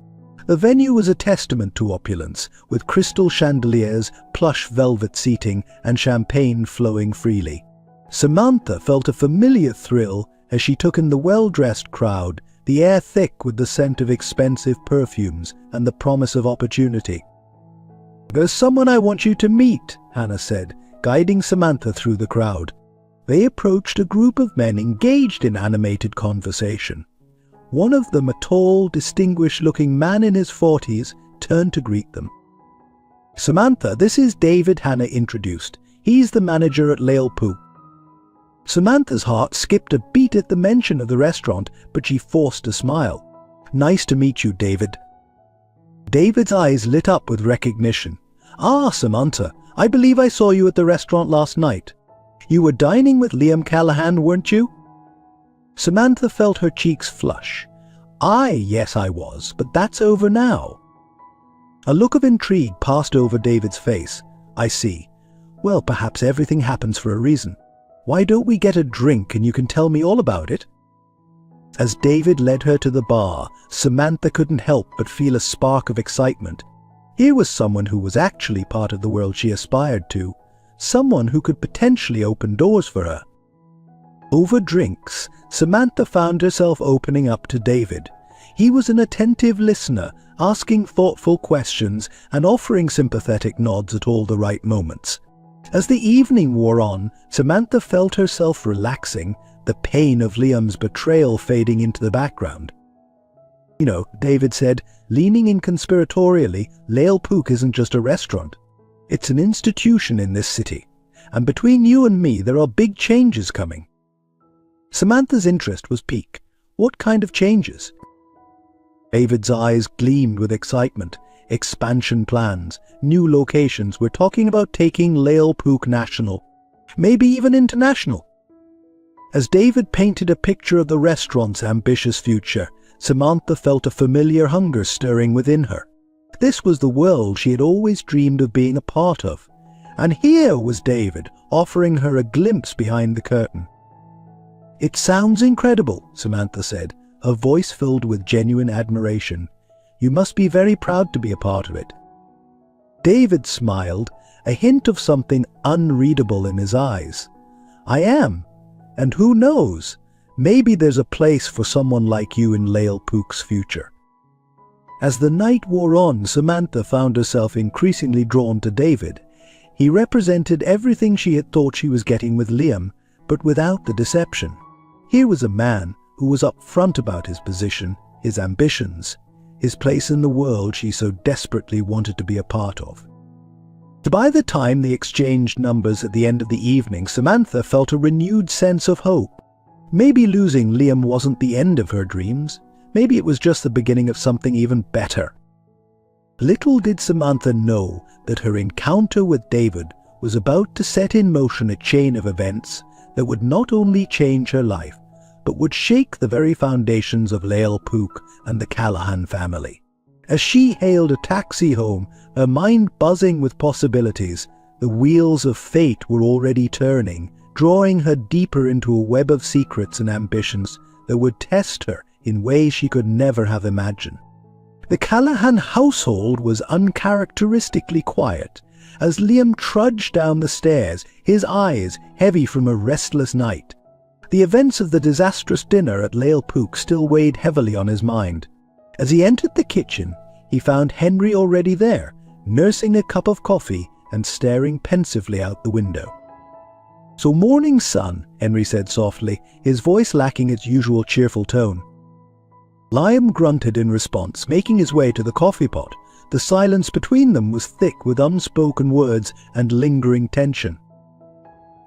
The venue was a testament to opulence, with crystal chandeliers, plush velvet seating, and champagne flowing freely. Samantha felt a familiar thrill as she took in the well-dressed crowd, the air thick with the scent of expensive perfumes and the promise of opportunity. "There's someone I want you to meet," Hannah said, guiding Samantha through the crowd. They approached a group of men engaged in animated conversation. One of them, a tall, distinguished-looking man in his 40s, turned to greet them. "Samantha, this is David," Hannah introduced. "He's the manager at Lale Pook." Samantha's heart skipped a beat at the mention of the restaurant, but she forced a smile. "Nice to meet you, David." David's eyes lit up with recognition. "Ah, Samantha, I believe I saw you at the restaurant last night. You were dining with Liam Callahan, weren't you?" Samantha felt her cheeks flush. Yes, I was, but that's over now." A look of intrigue passed over David's face. "I see. Well, perhaps everything happens for a reason. Why don't we get a drink and you can tell me all about it?" As David led her to the bar, Samantha couldn't help but feel a spark of excitement. Here was someone who was actually part of the world she aspired to, someone who could potentially open doors for her. Over drinks, Samantha found herself opening up to David. He was an attentive listener, asking thoughtful questions and offering sympathetic nods at all the right moments. As the evening wore on, Samantha felt herself relaxing, the pain of Liam's betrayal fading into the background. "You know," David said, leaning in conspiratorially, "Lale Pook isn't just a restaurant. It's an institution in this city. And between you and me, there are big changes coming." Samantha's interest was piqued. What kind of changes? David's eyes gleamed with excitement. Expansion plans, new locations. We're talking about taking Lale Pook national, maybe even international. As David painted a picture of the restaurant's ambitious future, Samantha felt a familiar hunger stirring within her. This was the world she had always dreamed of being a part of. And here was David, offering her a glimpse behind the curtain. "It sounds incredible," Samantha said, her voice filled with genuine admiration. "You must be very proud to be a part of it." David smiled, a hint of something unreadable in his eyes. "I am. And who knows? Maybe there's a place for someone like you in Lale Pook's future." As the night wore on, Samantha found herself increasingly drawn to David. He represented everything she had thought she was getting with Liam, but without the deception. Here was a man who was upfront about his position, his ambitions, his place in the world she so desperately wanted to be a part of. By the time they exchanged numbers at the end of the evening, Samantha felt a renewed sense of hope. Maybe losing Liam wasn't the end of her dreams. Maybe it was just the beginning of something even better. Little did Samantha know that her encounter with David was about to set in motion a chain of events that would not only change her life, but would shake the very foundations of Lale Pook and the Callahan family. As she hailed a taxi home, her mind buzzing with possibilities, the wheels of fate were already turning, drawing her deeper into a web of secrets and ambitions that would test her in ways she could never have imagined. The Callahan household was uncharacteristically quiet as Liam trudged down the stairs, his eyes heavy from a restless night. The events of the disastrous dinner at Lale Pook still weighed heavily on his mind. As he entered the kitchen, he found Henry already there, nursing a cup of coffee and staring pensively out the window. "So morning, son," Henry said softly, his voice lacking its usual cheerful tone. Liam grunted in response, making his way to the coffee pot. The silence between them was thick with unspoken words and lingering tension.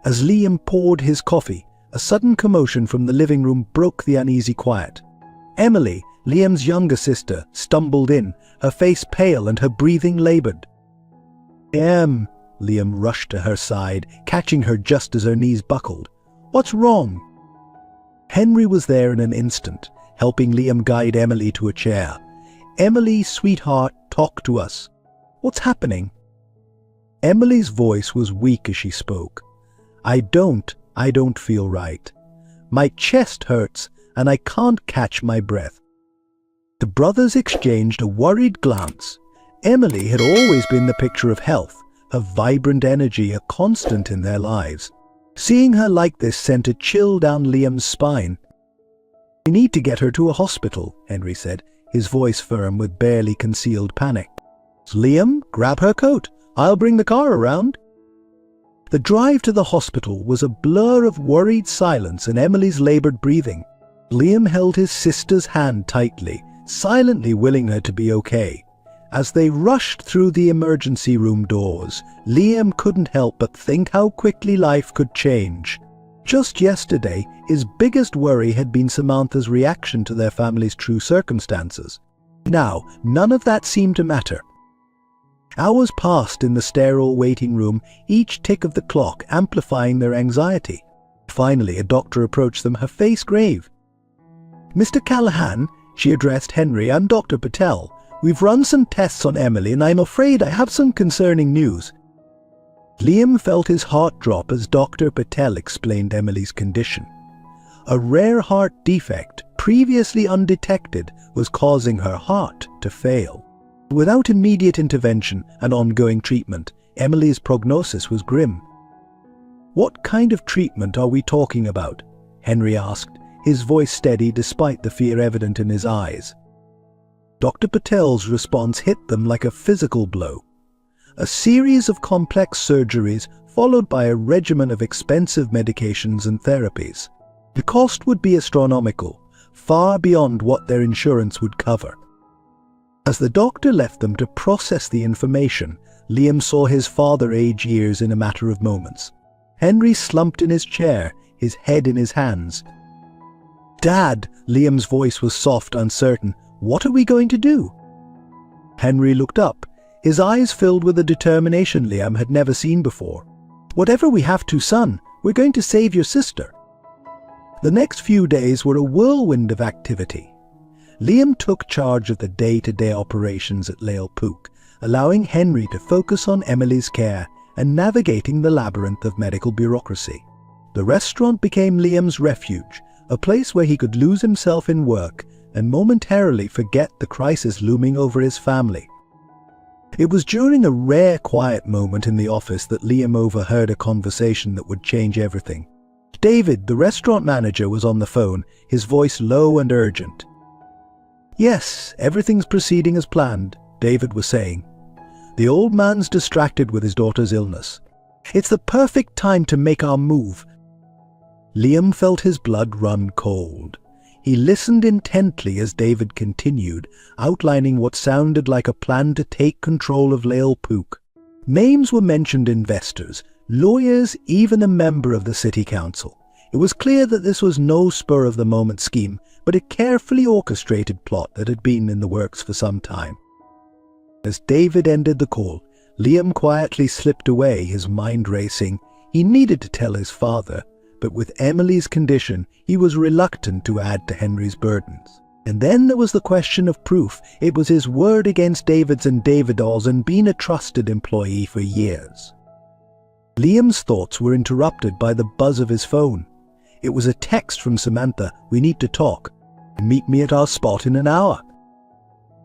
As Liam poured his coffee, a sudden commotion from the living room broke the uneasy quiet. Emily, Liam's younger sister, stumbled in, her face pale and her breathing laboured. Liam rushed to her side, catching her just as her knees buckled. "What's wrong?" Henry was there in an instant, helping Liam guide Emily to a chair. "Emily, sweetheart, talk to us. What's happening?" Emily's voice was weak as she spoke. I don't feel right. My chest hurts and I can't catch my breath." The brothers exchanged a worried glance. Emily had always been the picture of health, her vibrant energy a constant in their lives. Seeing her like this sent a chill down Liam's spine. "We need to get her to a hospital," Henry said, his voice firm with barely concealed panic. "Liam, grab her coat. I'll bring the car around." The drive to the hospital was a blur of worried silence and Emily's laboured breathing. Liam held his sister's hand tightly, silently willing her to be okay. As they rushed through the emergency room doors, Liam couldn't help but think how quickly life could change. Just yesterday, his biggest worry had been Samantha's reaction to their family's true circumstances. Now, none of that seemed to matter. Hours passed in the sterile waiting room, each tick of the clock amplifying their anxiety. Finally, a doctor approached them, her face grave. "Mr. Callahan," she addressed Henry, "I'm Dr. Patel. We've run some tests on Emily and I'm afraid I have some concerning news." Liam felt his heart drop as Dr. Patel explained Emily's condition. A rare heart defect, previously undetected, was causing her heart to fail. Without immediate intervention and ongoing treatment, Emily's prognosis was grim. "What kind of treatment are we talking about?" Henry asked, his voice steady despite the fear evident in his eyes. Dr. Patel's response hit them like a physical blow. A series of complex surgeries followed by a regimen of expensive medications and therapies. The cost would be astronomical, far beyond what their insurance would cover. As the doctor left them to process the information, Liam saw his father age years in a matter of moments. Henry slumped in his chair, his head in his hands. "Dad," Liam's voice was soft, uncertain, "what are we going to do?" Henry looked up, his eyes filled with a determination Liam had never seen before. "Whatever we have to, son, we're going to save your sister." The next few days were a whirlwind of activity. Liam took charge of the day-to-day operations at Lale Pook, allowing Henry to focus on Emily's care and navigating the labyrinth of medical bureaucracy. The restaurant became Liam's refuge, a place where he could lose himself in work and momentarily forget the crisis looming over his family. It was during a rare quiet moment in the office that Liam overheard a conversation that would change everything. David, the restaurant manager, was on the phone, his voice low and urgent. "Yes, everything's proceeding as planned," David was saying. "The old man's distracted with his daughter's illness. It's the perfect time to make our move." Liam felt his blood run cold. He listened intently as David continued, outlining what sounded like a plan to take control of Lale Pook. Names were mentioned: investors, lawyers, even a member of the city council. It was clear that this was no spur-of-the-moment scheme, but a carefully orchestrated plot that had been in the works for some time. As David ended the call, Liam quietly slipped away, his mind racing. He needed to tell his father, but with Emily's condition, he was reluctant to add to Henry's burdens. And then there was the question of proof. It was his word against David's and David's and been a trusted employee for years. Liam's thoughts were interrupted by the buzz of his phone. It was a text from Samantha. "We need to talk. Meet me at our spot in an hour."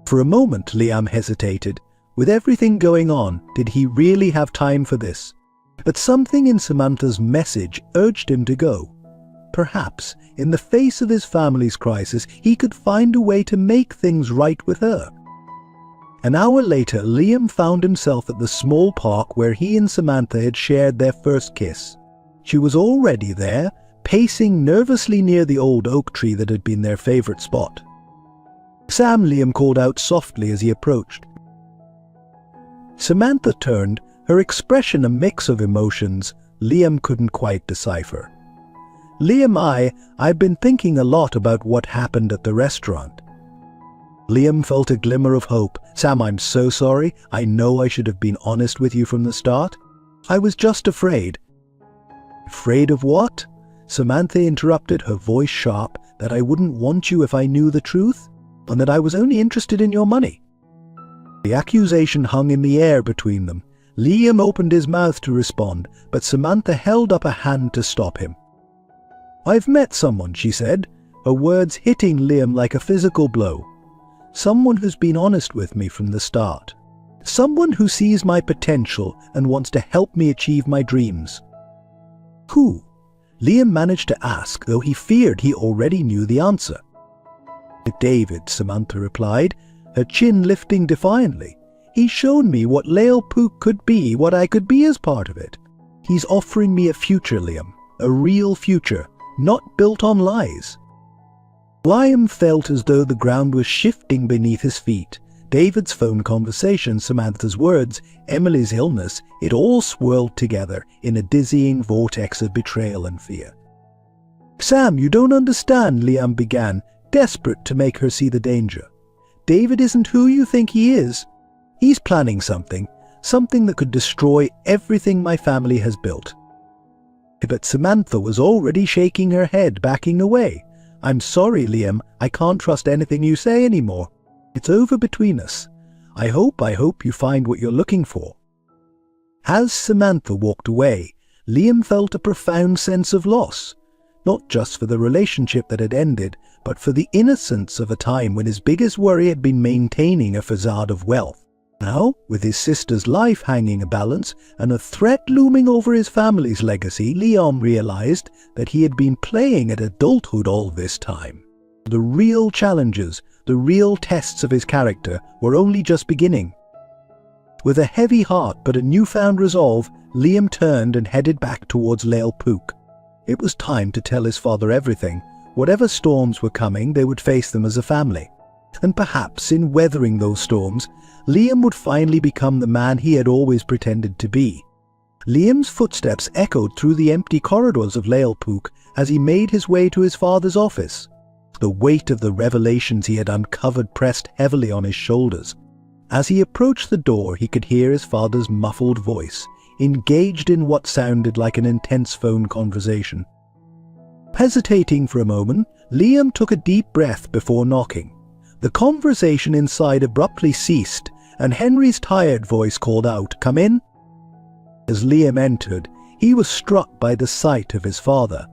For a moment, Liam hesitated. With everything going on, did he really have time for this? But something in Samantha's message urged him to go. Perhaps, in the face of his family's crisis, he could find a way to make things right with her. An hour later, Liam found himself at the small park where he and Samantha had shared their first kiss. She was already there, pacing nervously near the old oak tree that had been their favorite spot. "Sam," Liam called out softly as he approached. Samantha turned, her expression a mix of emotions Liam couldn't quite decipher. "Liam, I've been thinking a lot about what happened at the restaurant." Liam felt a glimmer of hope. "Sam, I'm so sorry. I know I should have been honest with you from the start. I was just afraid." "Afraid of what?" Samantha interrupted, her voice sharp. "That I wouldn't want you if I knew the truth? And that I was only interested in your money?" The accusation hung in the air between them. Liam opened his mouth to respond, but Samantha held up a hand to stop him. "I've met someone," she said, her words hitting Liam like a physical blow. "Someone who's been honest with me from the start. Someone who sees my potential and wants to help me achieve my dreams." "Who?" Liam managed to ask, though he feared he already knew the answer. "David," Samantha replied, her chin lifting defiantly. "He's shown me what Lael Pook could be, what I could be as part of it. He's offering me a future, Liam, a real future, not built on lies." Liam felt as though the ground was shifting beneath his feet. David's phone conversation, Samantha's words, Emily's illness, it all swirled together in a dizzying vortex of betrayal and fear. "Sam, you don't understand," Liam began, desperate to make her see the danger. "David isn't who you think he is. He's planning something that could destroy everything my family has built." But Samantha was already shaking her head, backing away. "I'm sorry, Liam, I can't trust anything you say anymore. It's over between us. I hope you find what you're looking for." As Samantha walked away, Liam felt a profound sense of loss, not just for the relationship that had ended, but for the innocence of a time when his biggest worry had been maintaining a facade of wealth. Now, with his sister's life hanging a balance and a threat looming over his family's legacy, Liam realized that he had been playing at adulthood all this time. The real challenges, the real tests of his character were only just beginning. With a heavy heart but a newfound resolve, Liam turned and headed back towards Lael Pook. It was time to tell his father everything. Whatever storms were coming, they would face them as a family. And perhaps in weathering those storms, Liam would finally become the man he had always pretended to be. Liam's footsteps echoed through the empty corridors of Lael Pook as he made his way to his father's office. The weight of the revelations he had uncovered pressed heavily on his shoulders. As he approached the door, he could hear his father's muffled voice, engaged in what sounded like an intense phone conversation. Hesitating for a moment, Liam took a deep breath before knocking. The conversation inside abruptly ceased, and Henry's tired voice called out, "Come in." As Liam entered, he was struck by the sight of his father.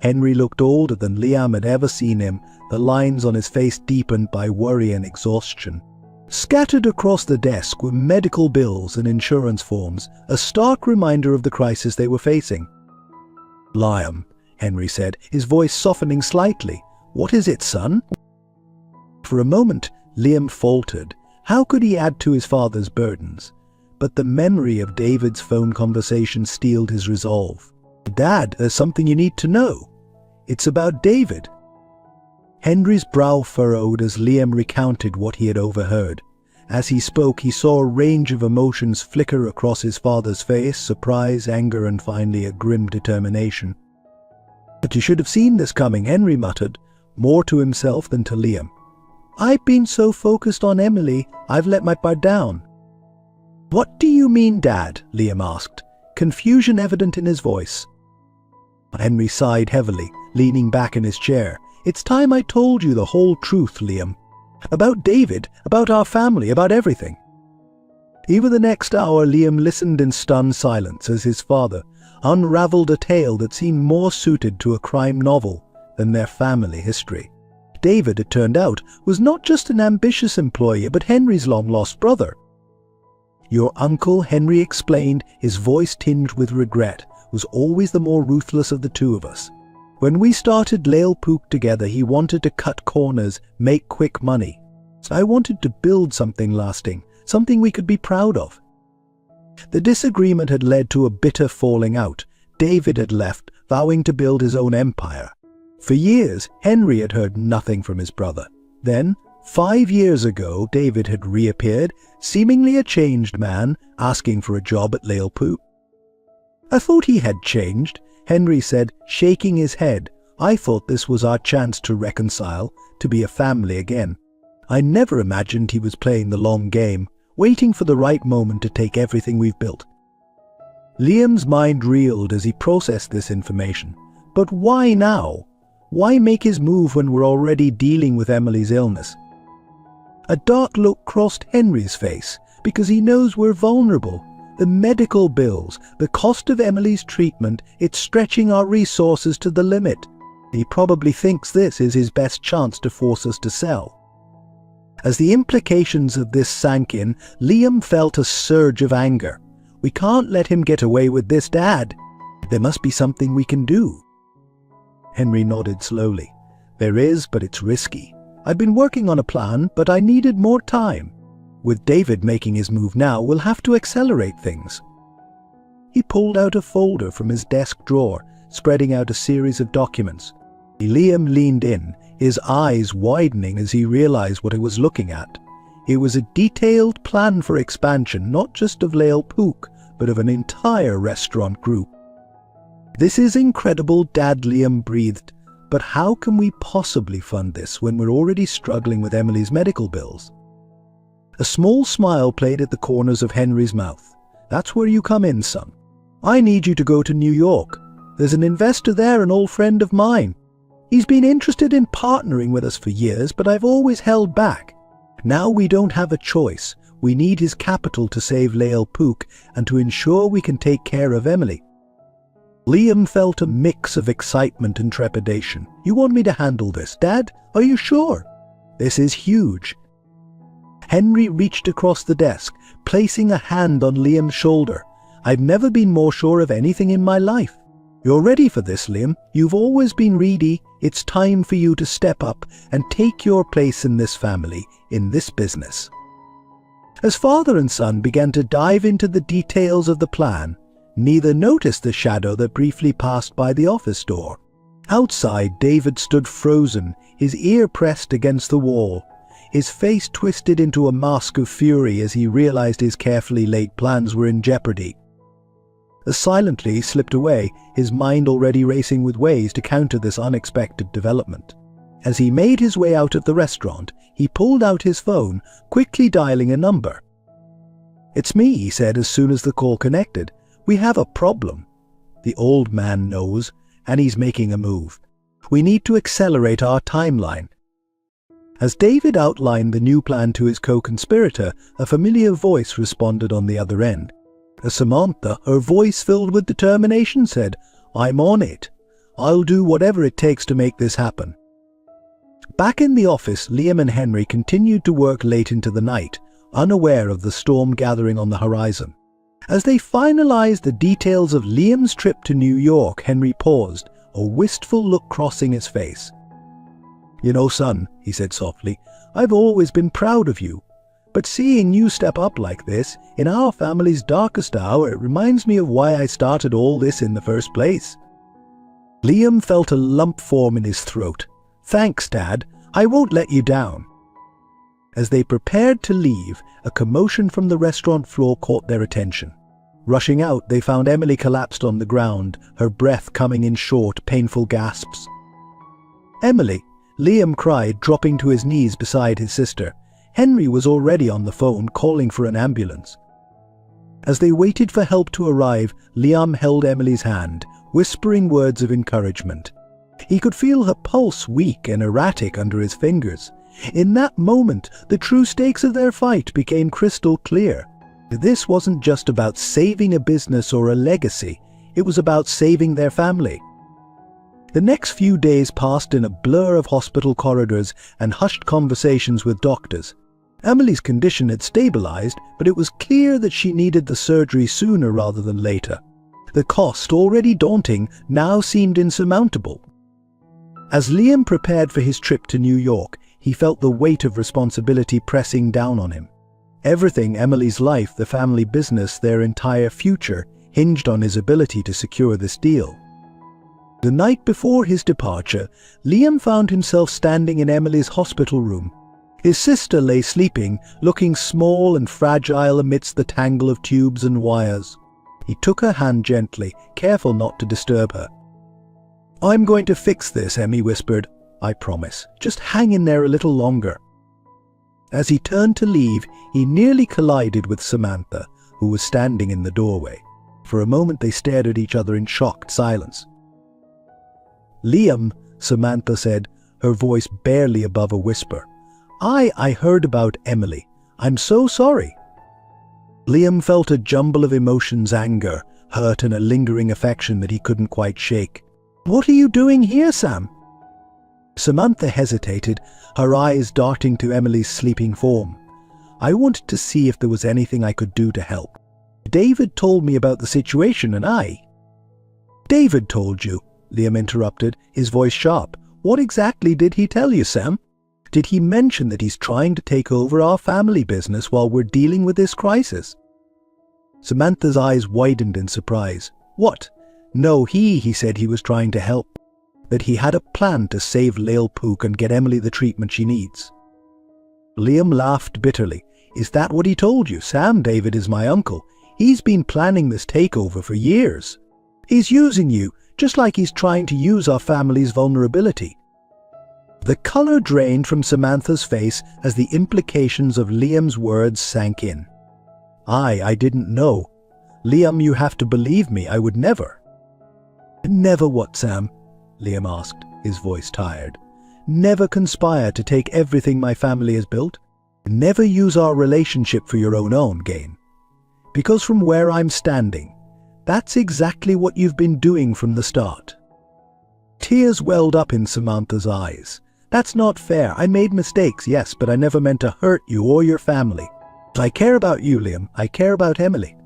Henry looked older than Liam had ever seen him, the lines on his face deepened by worry and exhaustion. Scattered across the desk were medical bills and insurance forms, a stark reminder of the crisis they were facing. "Liam," Henry said, his voice softening slightly. "What is it, son?" For a moment, Liam faltered. How could he add to his father's burdens? But the memory of David's phone conversation steeled his resolve. "Dad, there's something you need to know. It's about David." Henry's brow furrowed as Liam recounted what he had overheard. As he spoke, he saw a range of emotions flicker across his father's face: surprise, anger, and finally a grim determination. "But you should have seen this coming," Henry muttered, more to himself than to Liam. "I've been so focused on Emily, I've let my guard down." "What do you mean, Dad?" Liam asked, confusion evident in his voice. Henry sighed heavily, leaning back in his chair. "It's time I told you the whole truth, Liam. About David, about our family, about everything." Over the next hour, Liam listened in stunned silence as his father unraveled a tale that seemed more suited to a crime novel than their family history. David, it turned out, was not just an ambitious employee, but Henry's long-lost brother. "Your uncle," Henry explained, his voice tinged with regret, "was always the more ruthless of the two of us. When we started Lael Pook together, he wanted to cut corners, make quick money. I wanted to build something lasting, something we could be proud of." The disagreement had led to a bitter falling out. David had left, vowing to build his own empire. For years, Henry had heard nothing from his brother. Then, 5 years ago, David had reappeared, seemingly a changed man, asking for a job at Lale Pook. "I thought he had changed," Henry said, shaking his head. "I thought this was our chance to reconcile, to be a family again. I never imagined he was playing the long game, waiting for the right moment to take everything we've built." Liam's mind reeled as he processed this information. But why now? Why make his move when we're already dealing with Emily's illness? A dark look crossed Henry's face, because he knows we're vulnerable. The medical bills, the cost of Emily's treatment, it's stretching our resources to the limit. He probably thinks this is his best chance to force us to sell. As the implications of this sank in, Liam felt a surge of anger. "We can't let him get away with this, Dad. There must be something we can do." Henry nodded slowly. "There is, but it's risky. I've been working on a plan, but I needed more time. With David making his move now, we'll have to accelerate things." He pulled out a folder from his desk drawer, spreading out a series of documents. Liam leaned in, his eyes widening as he realized what he was looking at. It was a detailed plan for expansion, not just of Lale Pook, but of an entire restaurant group. "This is incredible, Dad," Liam breathed. "But how can we possibly fund this when we're already struggling with Emily's medical bills?" A small smile played at the corners of Henry's mouth. "That's where you come in, son. I need you to go to New York. There's an investor there, an old friend of mine. He's been interested in partnering with us for years, but I've always held back. Now we don't have a choice. We need his capital to save Lale Pook and to ensure we can take care of Emily." Liam felt a mix of excitement and trepidation. "You want me to handle this, Dad? Are you sure? This is huge." Henry reached across the desk, placing a hand on Liam's shoulder. "I've never been more sure of anything in my life. You're ready for this, Liam. You've always been greedy. It's time for you to step up and take your place in this family, in this business." As father and son began to dive into the details of the plan, neither noticed the shadow that briefly passed by the office door. Outside, David stood frozen, his ear pressed against the wall. His face twisted into a mask of fury as he realized his carefully laid plans were in jeopardy. As silently he slipped away, his mind already racing with ways to counter this unexpected development. As he made his way out of the restaurant, he pulled out his phone, quickly dialing a number. "It's me," he said as soon as the call connected. "We have a problem. The old man knows, and he's making a move. We need to accelerate our timeline." As David outlined the new plan to his co-conspirator, a familiar voice responded on the other end. Samantha, her voice filled with determination, said, "I'm on it. I'll do whatever it takes to make this happen." Back in the office, Liam and Henry continued to work late into the night, unaware of the storm gathering on the horizon. As they finalized the details of Liam's trip to New York, Henry paused, a wistful look crossing his face. "You know, son," he said softly, "I've always been proud of you. But seeing you step up like this, in our family's darkest hour, it reminds me of why I started all this in the first place." Liam felt a lump form in his throat. "Thanks, Dad. I won't let you down." As they prepared to leave, a commotion from the restaurant floor caught their attention. Rushing out, they found Emily collapsed on the ground, her breath coming in short, painful gasps. "Emily!" Liam cried, dropping to his knees beside his sister. Henry was already on the phone, calling for an ambulance. As they waited for help to arrive, Liam held Emily's hand, whispering words of encouragement. He could feel her pulse weak and erratic under his fingers. In that moment, the true stakes of their fight became crystal clear. This wasn't just about saving a business or a legacy, it was about saving their family. The next few days passed in a blur of hospital corridors and hushed conversations with doctors. Emily's condition had stabilized, but it was clear that she needed the surgery sooner rather than later. The cost, already daunting, now seemed insurmountable. As Liam prepared for his trip to New York, he felt the weight of responsibility pressing down on him. Everything, Emily's life, the family business, their entire future, hinged on his ability to secure this deal. The night before his departure, Liam found himself standing in Emily's hospital room. His sister lay sleeping, looking small and fragile amidst the tangle of tubes and wires. He took her hand gently, careful not to disturb her. "I'm going to fix this," Emmy whispered. "I promise. Just hang in there a little longer." As he turned to leave, he nearly collided with Samantha, who was standing in the doorway. For a moment they stared at each other in shocked silence. "Liam," Samantha said, her voice barely above a whisper. I heard about Emily. I'm so sorry." Liam felt a jumble of emotions: anger, hurt, and a lingering affection that he couldn't quite shake. "What are you doing here, Sam?" Samantha hesitated, her eyes darting to Emily's sleeping form. "I wanted to see if there was anything I could do to help. David told me about the situation and I—" "David told you?" Liam interrupted, his voice sharp. "What exactly did he tell you, Sam? Did he mention that he's trying to take over our family business while we're dealing with this crisis?" Samantha's eyes widened in surprise. "What? No, he said he was trying to help. That he had a plan to save Lael Pook and get Emily the treatment she needs." Liam laughed bitterly. "Is that what he told you? Sam, David is my uncle. He's been planning this takeover for years. He's using you, just like he's trying to use our family's vulnerability." The colour drained from Samantha's face as the implications of Liam's words sank in. I didn't know. Liam, you have to believe me, I would never." "Never what, Sam?" Liam asked, his voice tired. "Never conspire to take everything my family has built? Never use our relationship for your own gain? Because from where I'm standing, that's exactly what you've been doing from the start." Tears welled up in Samantha's eyes. "That's not fair. I made mistakes, yes, but I never meant to hurt you or your family. I care about you, Liam. I care about Emily."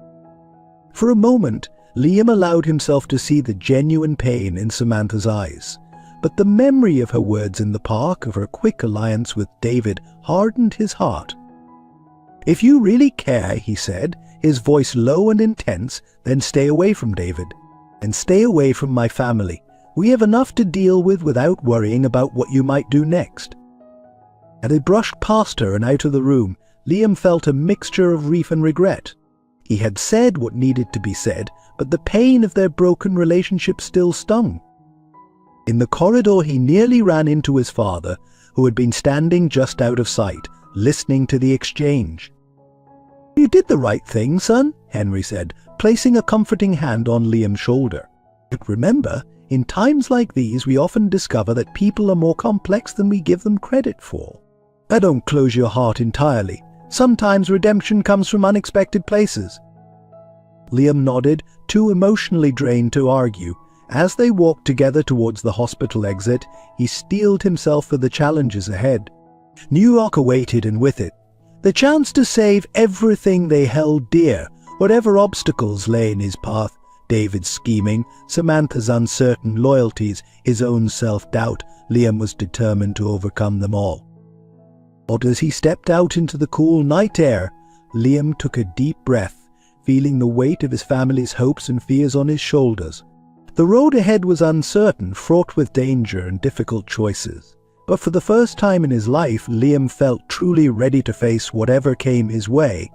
For a moment, Liam allowed himself to see the genuine pain in Samantha's eyes. But the memory of her words in the park, of her quick alliance with David, hardened his heart. "If you really care," he said, his voice low and intense, "then stay away from David. And stay away from my family. We have enough to deal with without worrying about what you might do next." As he brushed past her and out of the room, Liam felt a mixture of grief and regret. He had said what needed to be said, but the pain of their broken relationship still stung. In the corridor he nearly ran into his father, who had been standing just out of sight, listening to the exchange. "You did the right thing, son," Henry said, placing a comforting hand on Liam's shoulder. "But remember, in times like these we often discover that people are more complex than we give them credit for. Don't close your heart entirely. Sometimes redemption comes from unexpected places." Liam nodded, too emotionally drained to argue. As they walked together towards the hospital exit, he steeled himself for the challenges ahead. New York awaited, and with it, the chance to save everything they held dear, whatever obstacles lay in his path. David's scheming, Samantha's uncertain loyalties, his own self-doubt, Liam was determined to overcome them all. But as he stepped out into the cool night air, Liam took a deep breath, feeling the weight of his family's hopes and fears on his shoulders. The road ahead was uncertain, fraught with danger and difficult choices. But for the first time in his life, Liam felt truly ready to face whatever came his way.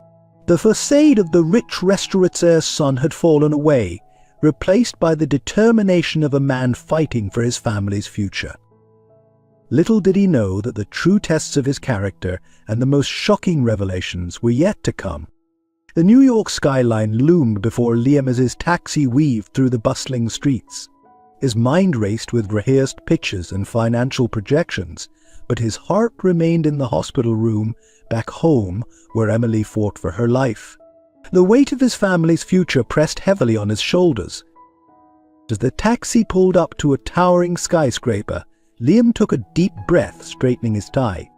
The facade of the rich restaurateur's son had fallen away, replaced by the determination of a man fighting for his family's future. Little did he know that the true tests of his character and the most shocking revelations were yet to come. The New York skyline loomed before Liam as his taxi weaved through the bustling streets. His mind raced with rehearsed pitches and financial projections, but his heart remained in the hospital room, back home, where Emily fought for her life. The weight of his family's future pressed heavily on his shoulders. As the taxi pulled up to a towering skyscraper, Liam took a deep breath, straightening his tie.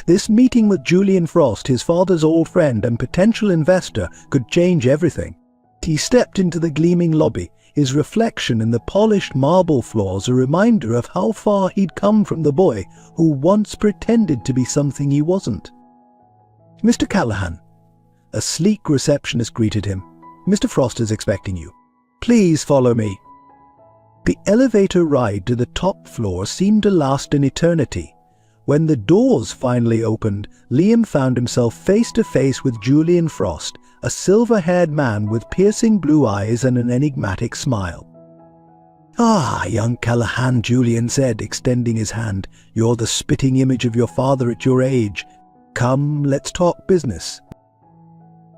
This meeting with Julian Frost, his father's old friend and potential investor, could change everything. He stepped into the gleaming lobby, his reflection in the polished marble floors a reminder of how far he'd come from the boy who once pretended to be something he wasn't. "Mr. Callahan." A sleek receptionist greeted him. "Mr. Frost is expecting you." Please follow me." The elevator ride to the top floor seemed to last an eternity. When the doors finally opened, Liam found himself face to face with Julian Frost, a silver-haired man with piercing blue eyes and an enigmatic smile. "Ah, young Callahan," Julian said, extending his hand. "You're the spitting image of your father at your age. Come, let's talk business."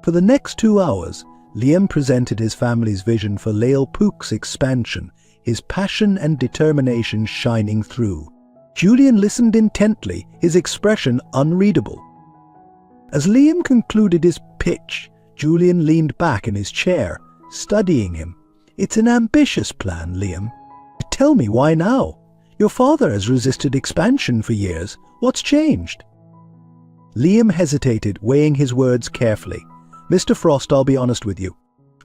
For the next 2 hours, Liam presented his family's vision for Lael Pook's expansion, his passion and determination shining through. Julian listened intently, his expression unreadable. As Liam concluded his pitch, Julian leaned back in his chair, studying him. "It's an ambitious plan, Liam. Tell me, why now? Your father has resisted expansion for years. What's changed?" Liam hesitated, weighing his words carefully. "Mr. Frost, I'll be honest with you.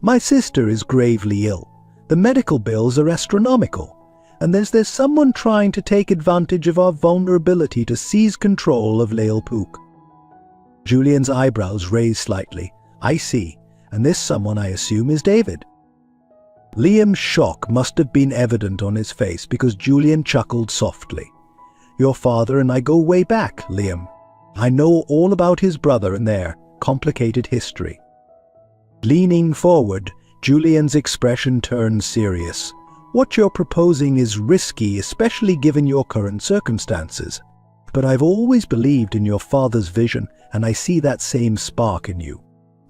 My sister is gravely ill. The medical bills are astronomical. And there's someone trying to take advantage of our vulnerability to seize control of Lael Pook." Julian's eyebrows raised slightly. "I see. And this someone, I assume, is David." Liam's shock must have been evident on his face because Julian chuckled softly. "Your father and I go way back, Liam. I know all about his brother and their complicated history." Leaning forward, Julian's expression turned serious. "What you're proposing is risky, especially given your current circumstances. But I've always believed in your father's vision, and I see that same spark in you.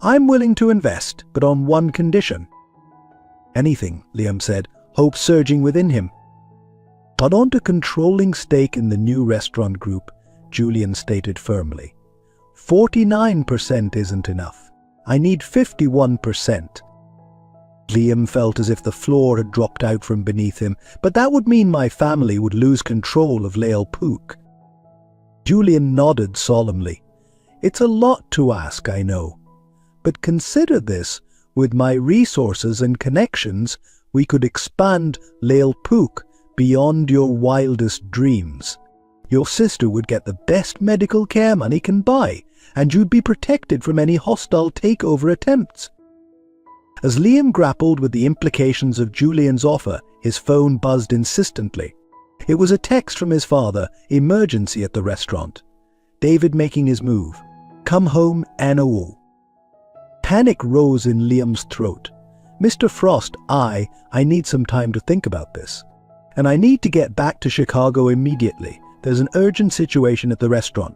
I'm willing to invest, but on one condition." "Anything," Liam said, hope surging within him. "But on to controlling stake in the new restaurant group," Julian stated firmly. 49% isn't enough. I need 51%. Liam felt as if the floor had dropped out from beneath him, but that would mean my family would lose control of Lael Pook. Julian nodded solemnly. "It's a lot to ask, I know. But consider this, with my resources and connections, we could expand Lael Pook beyond your wildest dreams. Your sister would get the best medical care money can buy, and you'd be protected from any hostile takeover attempts." As Liam grappled with the implications of Julian's offer, his phone buzzed insistently. It was a text from his father, emergency at the restaurant. David making his move. Come home, NOO. Panic rose in Liam's throat. "Mr. Frost, I need some time to think about this. And I need to get back to Chicago immediately. There's an urgent situation at the restaurant."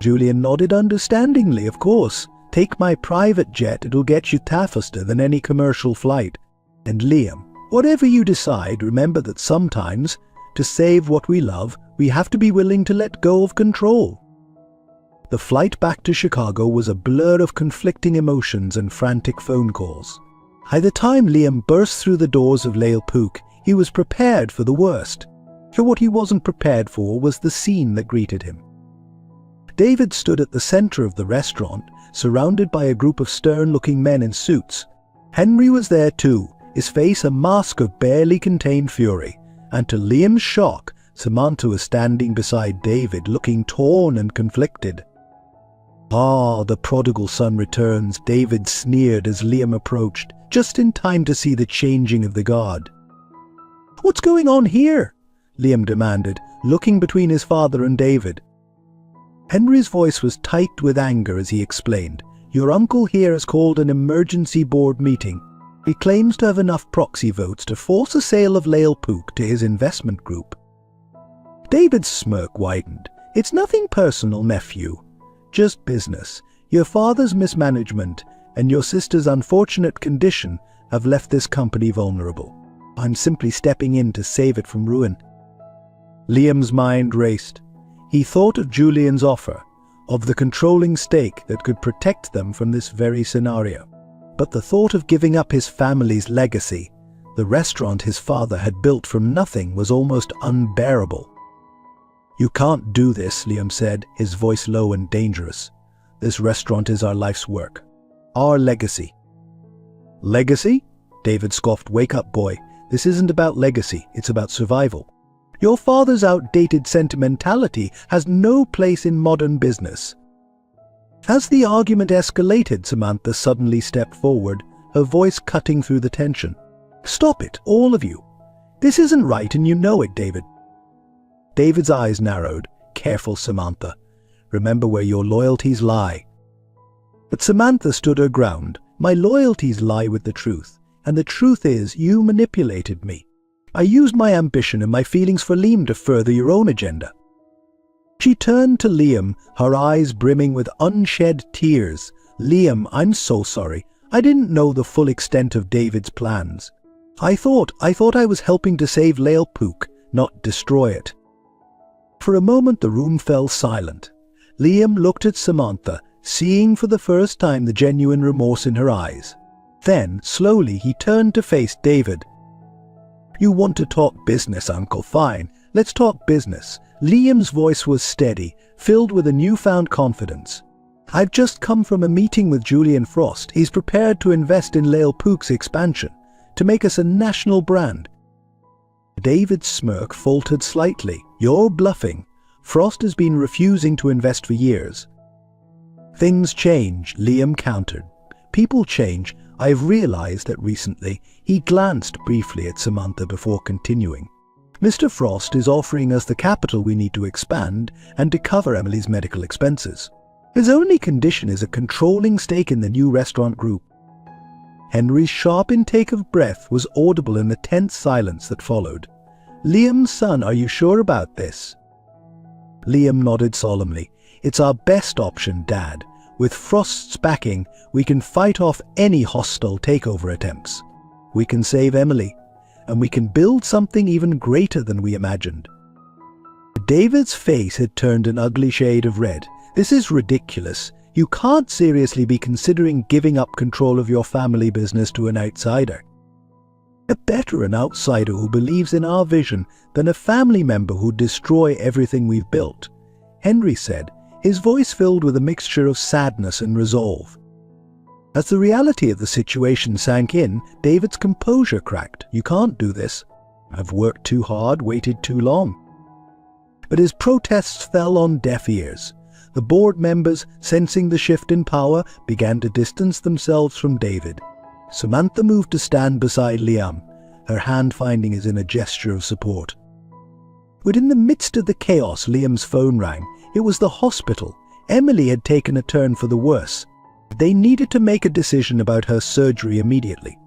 Julian nodded understandingly, "Of course. Take my private jet, it'll get you faster than any commercial flight. And Liam, whatever you decide, remember that sometimes, to save what we love, we have to be willing to let go of control." The flight back to Chicago was a blur of conflicting emotions and frantic phone calls. By the time Liam burst through the doors of Lael Pook, he was prepared for the worst. For what he wasn't prepared for was the scene that greeted him. David stood at the center of the restaurant, surrounded by a group of stern-looking men in suits. Henry was there too, his face a mask of barely contained fury, and to Liam's shock, Samantha was standing beside David, looking torn and conflicted. "Ah, the prodigal son returns," David sneered as Liam approached, just in time to see the changing of the guard. "What's going on here?" Liam demanded, looking between his father and David. Henry's voice was tight with anger as he explained, "Your uncle here has called an emergency board meeting. He claims to have enough proxy votes to force a sale of Lael Pook to his investment group." David's smirk widened. "It's nothing personal, nephew. Just business. Your father's mismanagement and your sister's unfortunate condition have left this company vulnerable. I'm simply stepping in to save it from ruin." Liam's mind raced. He thought of Julian's offer, of the controlling stake that could protect them from this very scenario. But the thought of giving up his family's legacy, the restaurant his father had built from nothing, was almost unbearable. "You can't do this," Liam said, his voice low and dangerous. "This restaurant is our life's work. Our legacy." "Legacy?" David scoffed. "Wake up, boy. This isn't about legacy, it's about survival. Your father's outdated sentimentality has no place in modern business." As the argument escalated, Samantha suddenly stepped forward, her voice cutting through the tension. "Stop it, all of you. This isn't right and you know it, David." David's eyes narrowed. "Careful, Samantha. Remember where your loyalties lie." But Samantha stood her ground. "My loyalties lie with the truth, and the truth is you manipulated me. I used my ambition and my feelings for Liam to further your own agenda." She turned to Liam, her eyes brimming with unshed tears. "Liam, I'm so sorry. I didn't know the full extent of David's plans. I thought I was helping to save Lael Pook, not destroy it." For a moment the room fell silent. Liam looked at Samantha, seeing for the first time the genuine remorse in her eyes. Then, slowly, he turned to face David. "You want to talk business, Uncle? Fine, let's talk business." Liam's voice was steady, filled with a newfound confidence. "I've just come from a meeting with Julian Frost. He's prepared to invest in Lael Pook's expansion, to make us a national brand." David's smirk faltered slightly. "You're bluffing. Frost has been refusing to invest for years." "Things change," Liam countered. "People change. I've realized that recently." He glanced briefly at Samantha before continuing. "Mr. Frost is offering us the capital we need to expand and to cover Emily's medical expenses. His only condition is a controlling stake in the new restaurant group." Henry's sharp intake of breath was audible in the tense silence that followed. "Liam's son, are you sure about this?" Liam nodded solemnly. "It's our best option, Dad. With Frost's backing, we can fight off any hostile takeover attempts. We can save Emily, and we can build something even greater than we imagined." David's face had turned an ugly shade of red. "This is ridiculous. You can't seriously be considering giving up control of your family business to an outsider." "Better an outsider who believes in our vision than a family member who'd destroy everything we've built," Henry said, his voice filled with a mixture of sadness and resolve. As the reality of the situation sank in, David's composure cracked. "You can't do this. I've worked too hard, waited too long." But his protests fell on deaf ears. The board members, sensing the shift in power, began to distance themselves from David. Samantha moved to stand beside Liam, her hand finding his in a gesture of support. But in the midst of the chaos, Liam's phone rang. It was the hospital. Emily had taken a turn for the worse. They needed to make a decision about her surgery immediately.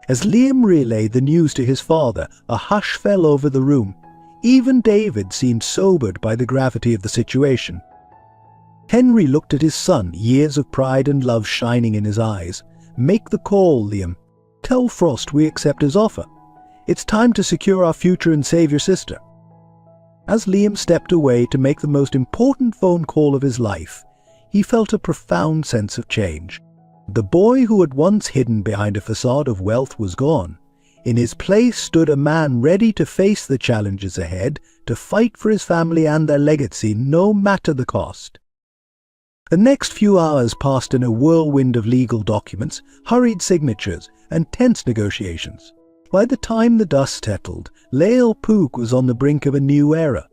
As Liam relayed the news to his father, a hush fell over the room. Even David seemed sobered by the gravity of the situation. Henry looked at his son, years of pride and love shining in his eyes. "Make the call, Liam. Tell Frost we accept his offer. It's time to secure our future and save your sister." As Liam stepped away to make the most important phone call of his life, he felt a profound sense of change. The boy who had once hidden behind a facade of wealth was gone. In his place stood a man ready to face the challenges ahead, to fight for his family and their legacy, no matter the cost. The next few hours passed in a whirlwind of legal documents, hurried signatures, and tense negotiations. By the time the dust settled, Lael Pook was on the brink of a new era.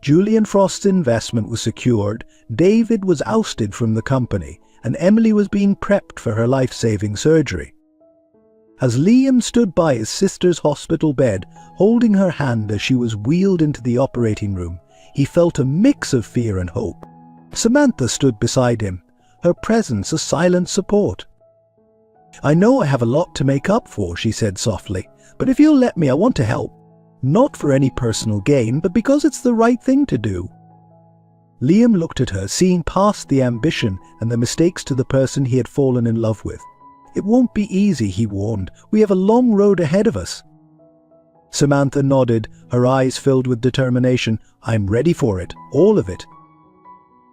Julian Frost's investment was secured, David was ousted from the company, and Emily was being prepped for her life-saving surgery. As Liam stood by his sister's hospital bed, holding her hand as she was wheeled into the operating room, he felt a mix of fear and hope. Samantha stood beside him, her presence a silent support. "I know I have a lot to make up for," she said softly, "but if you'll let me, I want to help. Not for any personal gain, but because it's the right thing to do." Liam looked at her, seeing past the ambition and the mistakes to the person he had fallen in love with. "It won't be easy," he warned. "We have a long road ahead of us." Samantha nodded, her eyes filled with determination. "I'm ready for it, all of it."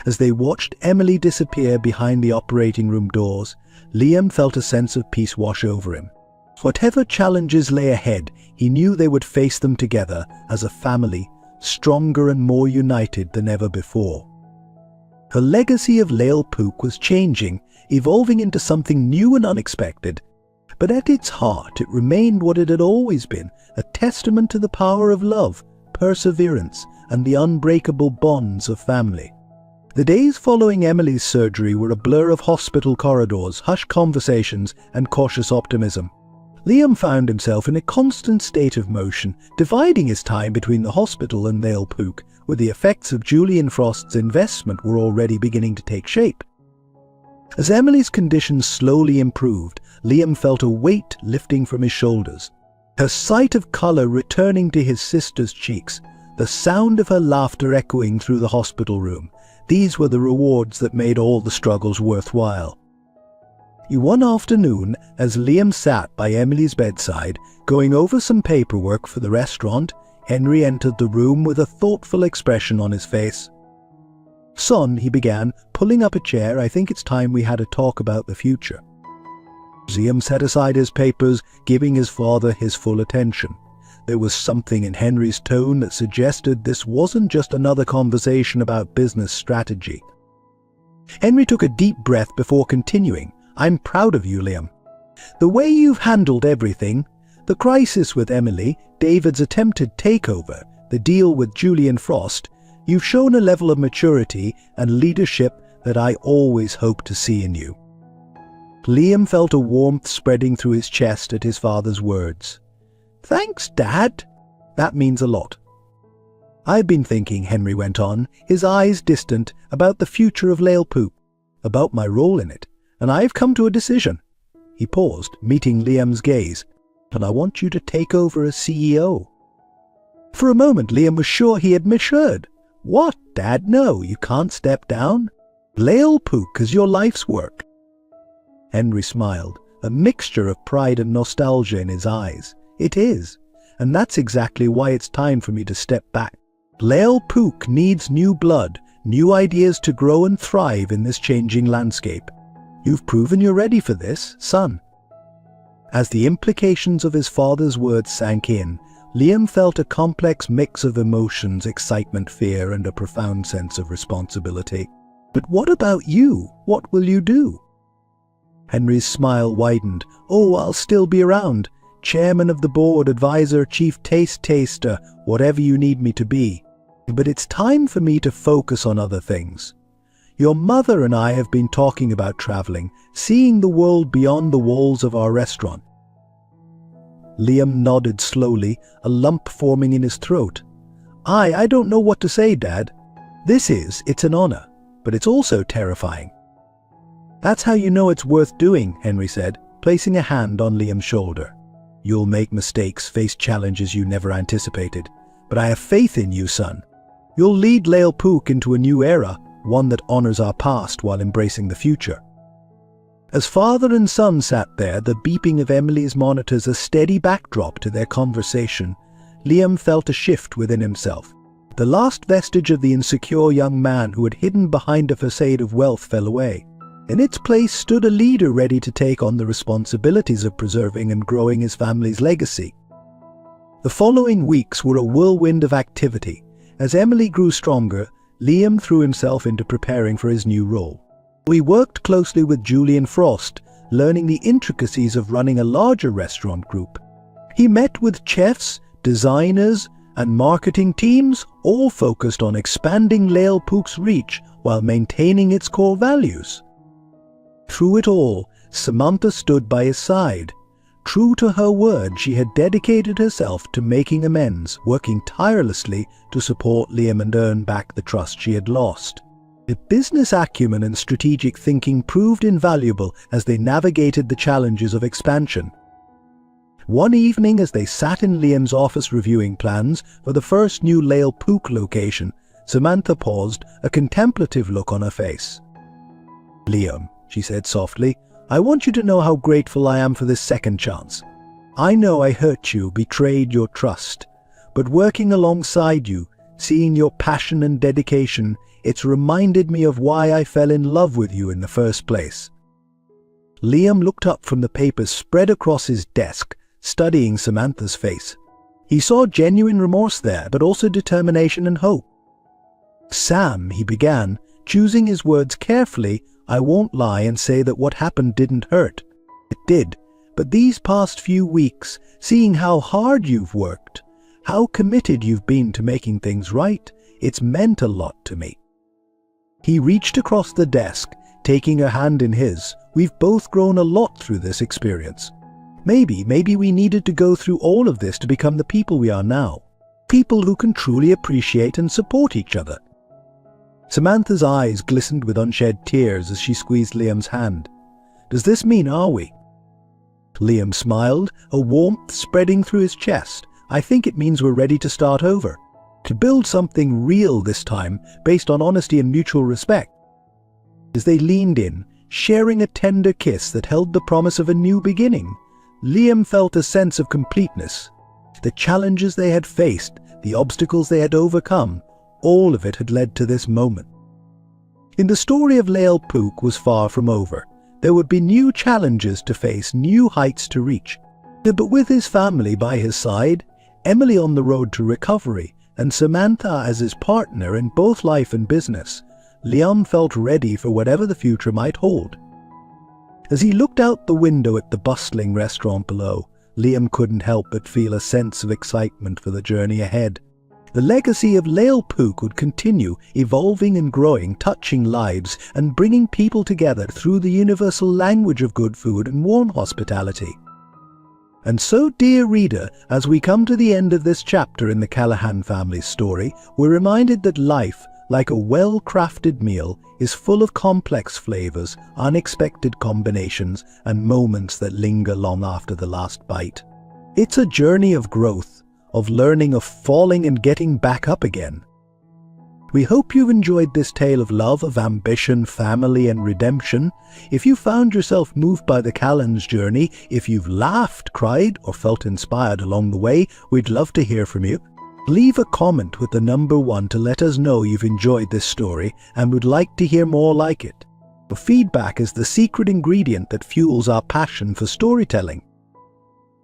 As they watched Emily disappear behind the operating room doors, Liam felt a sense of peace wash over him. Whatever challenges lay ahead, he knew they would face them together as a family, stronger and more united than ever before. The legacy of Lael Pook was changing, evolving into something new and unexpected. But at its heart, it remained what it had always been, a testament to the power of love, perseverance, and the unbreakable bonds of family. The days following Emily's surgery were a blur of hospital corridors, hushed conversations, and cautious optimism. Liam found himself in a constant state of motion, dividing his time between the hospital and Vale Pook, where the effects of Julian Frost's investment were already beginning to take shape. As Emily's conditions slowly improved, Liam felt a weight lifting from his shoulders. Her sight of colour returning to his sister's cheeks, the sound of her laughter echoing through the hospital room, these were the rewards that made all the struggles worthwhile. One afternoon, as Liam sat by Emily's bedside, going over some paperwork for the restaurant, Henry entered the room with a thoughtful expression on his face. "Son," he began, pulling up a chair, "I think it's time we had a talk about the future." Liam set aside his papers, giving his father his full attention. There was something in Henry's tone that suggested this wasn't just another conversation about business strategy. Henry took a deep breath before continuing. "I'm proud of you, Liam. The way you've handled everything, the crisis with Emily, David's attempted takeover, the deal with Julian Frost, you've shown a level of maturity and leadership that I always hoped to see in you." Liam felt a warmth spreading through his chest at his father's words. "Thanks, Dad. That means a lot." "I've been thinking," Henry went on, his eyes distant, "about the future of Vale Pook, about my role in it, and I've come to a decision." He paused, meeting Liam's gaze. "And I want you to take over as CEO." For a moment, Liam was sure he had misheard. "What, Dad? No, you can't step down. Vale Pook is your life's work." Henry smiled, a mixture of pride and nostalgia in his eyes. "It is, and that's exactly why it's time for me to step back. Vale Pook needs new blood, new ideas to grow and thrive in this changing landscape. You've proven you're ready for this, son." As the implications of his father's words sank in, Liam felt a complex mix of emotions, excitement, fear, and a profound sense of responsibility. "But what about you? What will you do?" Henry's smile widened. "Oh, I'll still be around. Chairman of the board, advisor, chief taster, whatever you need me to be. But it's time for me to focus on other things. Your mother and I have been talking about traveling, seeing the world beyond the walls of our restaurant." Liam nodded slowly, a lump forming in his throat. I don't know what to say, Dad. It's an honor, but it's also terrifying." "That's how you know it's worth doing," Henry said, placing a hand on Liam's shoulder. "You'll make mistakes, face challenges you never anticipated, but I have faith in you, son. You'll lead Vale Pook into a new era, one that honors our past while embracing the future." As father and son sat there, the beeping of Emily's monitors a steady backdrop to their conversation, Liam felt a shift within himself. The last vestige of the insecure young man who had hidden behind a facade of wealth fell away. In its place stood a leader ready to take on the responsibilities of preserving and growing his family's legacy. The following weeks were a whirlwind of activity. As Emily grew stronger, Liam threw himself into preparing for his new role. He worked closely with Julian Frost, learning the intricacies of running a larger restaurant group. He met with chefs, designers, and marketing teams, all focused on expanding Vale Pook's reach while maintaining its core values. Through it all, Samantha stood by his side. True to her word, she had dedicated herself to making amends, working tirelessly to support Liam and earn back the trust she had lost. The business acumen and strategic thinking proved invaluable as they navigated the challenges of expansion. One evening, as they sat in Liam's office reviewing plans for the first new Vale Pook location, Samantha paused, a contemplative look on her face. "Liam," she said softly, "I want you to know how grateful I am for this second chance. I know I hurt you, betrayed your trust, but working alongside you, seeing your passion and dedication, it's reminded me of why I fell in love with you in the first place." Liam looked up from the papers spread across his desk, studying Samantha's face. He saw genuine remorse there, but also determination and hope. "Sam," he began, choosing his words carefully, "I won't lie and say that what happened didn't hurt. It did. But these past few weeks, seeing how hard you've worked, how committed you've been to making things right, it's meant a lot to me." He reached across the desk, taking her hand in his. We've both grown a lot through this experience. Maybe we needed to go through all of this to become the people we are now. People who can truly appreciate and support each other. Samantha's eyes glistened with unshed tears as she squeezed Liam's hand. Does this mean are we? Liam smiled, a warmth spreading through his chest. I think it means we're ready to start over. To build something real this time, based on honesty and mutual respect. As they leaned in, sharing a tender kiss that held the promise of a new beginning, Liam felt a sense of completeness. The challenges they had faced, the obstacles they had overcome, all of it had led to this moment. In the story of Lael Pook was far from over. There would be new challenges to face, new heights to reach. But with his family by his side, Emily on the road to recovery, and Samantha as his partner in both life and business, Liam felt ready for whatever the future might hold. As he looked out the window at the bustling restaurant below, Liam couldn't help but feel a sense of excitement for the journey ahead. The legacy of Lael Pook would continue, evolving and growing, touching lives and bringing people together through the universal language of good food and warm hospitality. And so, dear reader, as we come to the end of this chapter in the Callahan family's story, we're reminded that life, like a well-crafted meal, is full of complex flavors, unexpected combinations, and moments that linger long after the last bite. It's a journey of growth, of learning, of falling and getting back up again. We hope you've enjoyed this tale of love, of ambition, family and redemption. If you found yourself moved by the Callan's journey, if you've laughed, cried or felt inspired along the way, we'd love to hear from you. Leave a comment with the number 1 to let us know you've enjoyed this story and would like to hear more like it. Your feedback is the secret ingredient that fuels our passion for storytelling.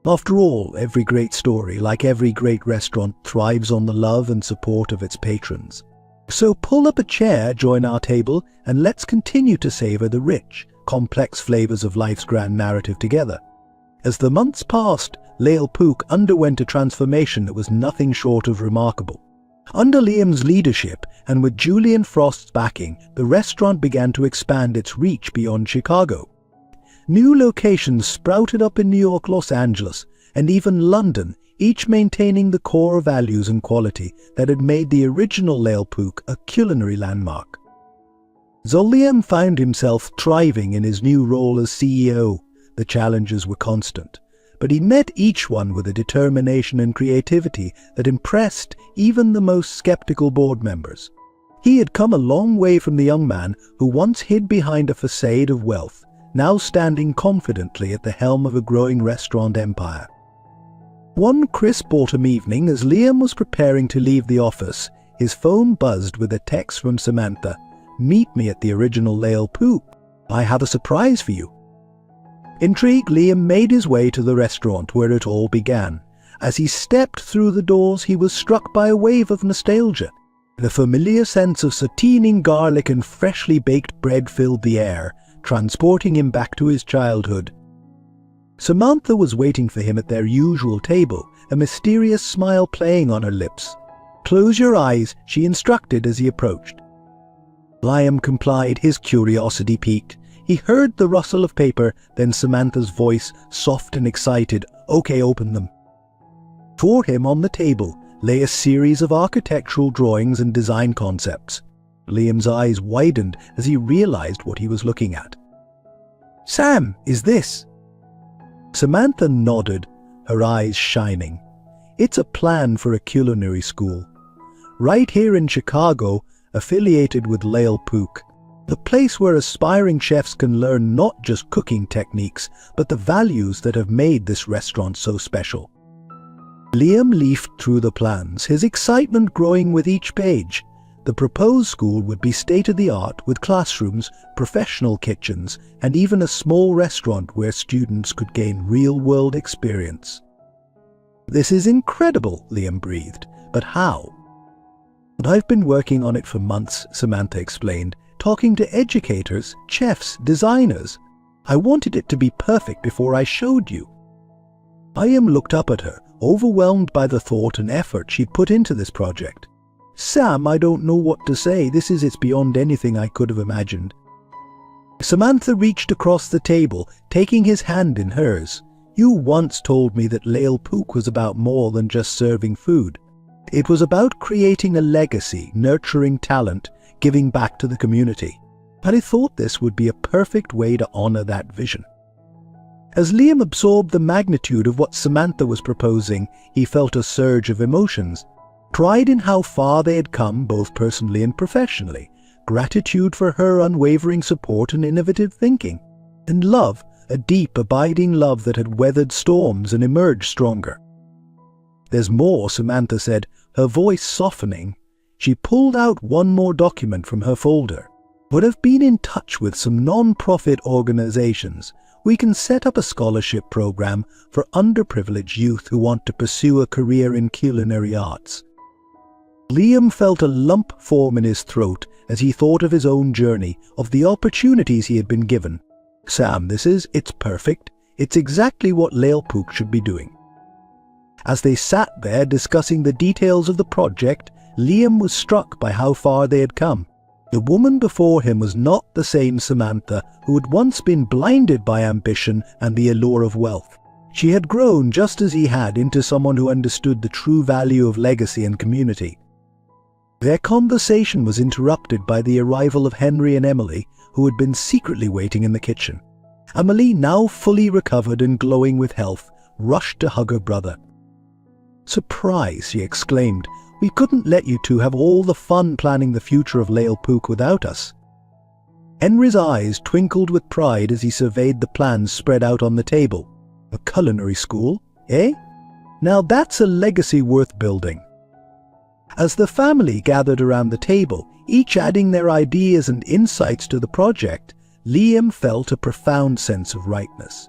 After all, every great story, like every great restaurant, thrives on the love and support of its patrons. So pull up a chair, join our table, and let's continue to savor the rich, complex flavors of life's grand narrative together. As the months passed, Lael Pook underwent a transformation that was nothing short of remarkable. Under Liam's leadership, and with Julian Frost's backing, the restaurant began to expand its reach beyond Chicago. New locations sprouted up in New York, Los Angeles, and even London, each maintaining the core values and quality that had made the original Lael Pook a culinary landmark. Liam found himself thriving in his new role as CEO. The challenges were constant, but he met each one with a determination and creativity that impressed even the most skeptical board members. He had come a long way from the young man who once hid behind a facade of wealth, now standing confidently at the helm of a growing restaurant empire. One crisp autumn evening, as Liam was preparing to leave the office, his phone buzzed with a text from Samantha. "Meet me at the original Lael Pook. I have a surprise for you." Intrigued, Liam made his way to the restaurant where it all began. As he stepped through the doors, he was struck by a wave of nostalgia. The familiar sense of satining garlic and freshly baked bread filled the air, transporting him back to his childhood. Samantha was waiting for him at their usual table, a mysterious smile playing on her lips. "Close your eyes," she instructed as he approached. Liam complied, his curiosity piqued. He heard the rustle of paper, then Samantha's voice, soft and excited. "Okay, open them." For him on the table lay a series of architectural drawings and design concepts. Liam's eyes widened as he realized what he was looking at. "Sam, is this?" Samantha nodded, her eyes shining. "It's a plan for a culinary school. Right here in Chicago, affiliated with Lael Pook. The place where aspiring chefs can learn not just cooking techniques, but the values that have made this restaurant so special." Liam leafed through the plans, his excitement growing with each page. The proposed school would be state-of-the-art with classrooms, professional kitchens, and even a small restaurant where students could gain real-world experience. "This is incredible," Liam breathed. "But how?" "I've been working on it for months," Samantha explained, "talking to educators, chefs, designers. I wanted it to be perfect before I showed you." Liam looked up at her, overwhelmed by the thought and effort she'd put into this project. Sam, I don't know what to say. It's beyond anything I could have imagined. Samantha reached across the table, taking his hand in hers. You once told me that Lale Pook was about more than just serving food. It was about creating a legacy, nurturing talent, giving back to the community. And I thought this would be a perfect way to honor that vision. As Liam absorbed the magnitude of what Samantha was proposing, he felt a surge of emotions. Pride in how far they had come, both personally and professionally. Gratitude for her unwavering support and innovative thinking. And love, a deep, abiding love that had weathered storms and emerged stronger. There's more, Samantha said, her voice softening. She pulled out one more document from her folder. But I've been in touch with some non-profit organizations. We can set up a scholarship program for underprivileged youth who want to pursue a career in culinary arts. Liam felt a lump form in his throat as he thought of his own journey, of the opportunities he had been given. Sam, it's perfect. It's exactly what Lale Pook should be doing. As they sat there discussing the details of the project, Liam was struck by how far they had come. The woman before him was not the same Samantha who had once been blinded by ambition and the allure of wealth. She had grown just as he had into someone who understood the true value of legacy and community. Their conversation was interrupted by the arrival of Henry and Emily, who had been secretly waiting in the kitchen. Emily, now fully recovered and glowing with health, rushed to hug her brother. "Surprise," she exclaimed. "We couldn't let you two have all the fun planning the future of Lale Pook without us." Henry's eyes twinkled with pride as he surveyed the plans spread out on the table. A culinary school, eh? Now that's a legacy worth building. As the family gathered around the table, each adding their ideas and insights to the project, Liam felt a profound sense of rightness.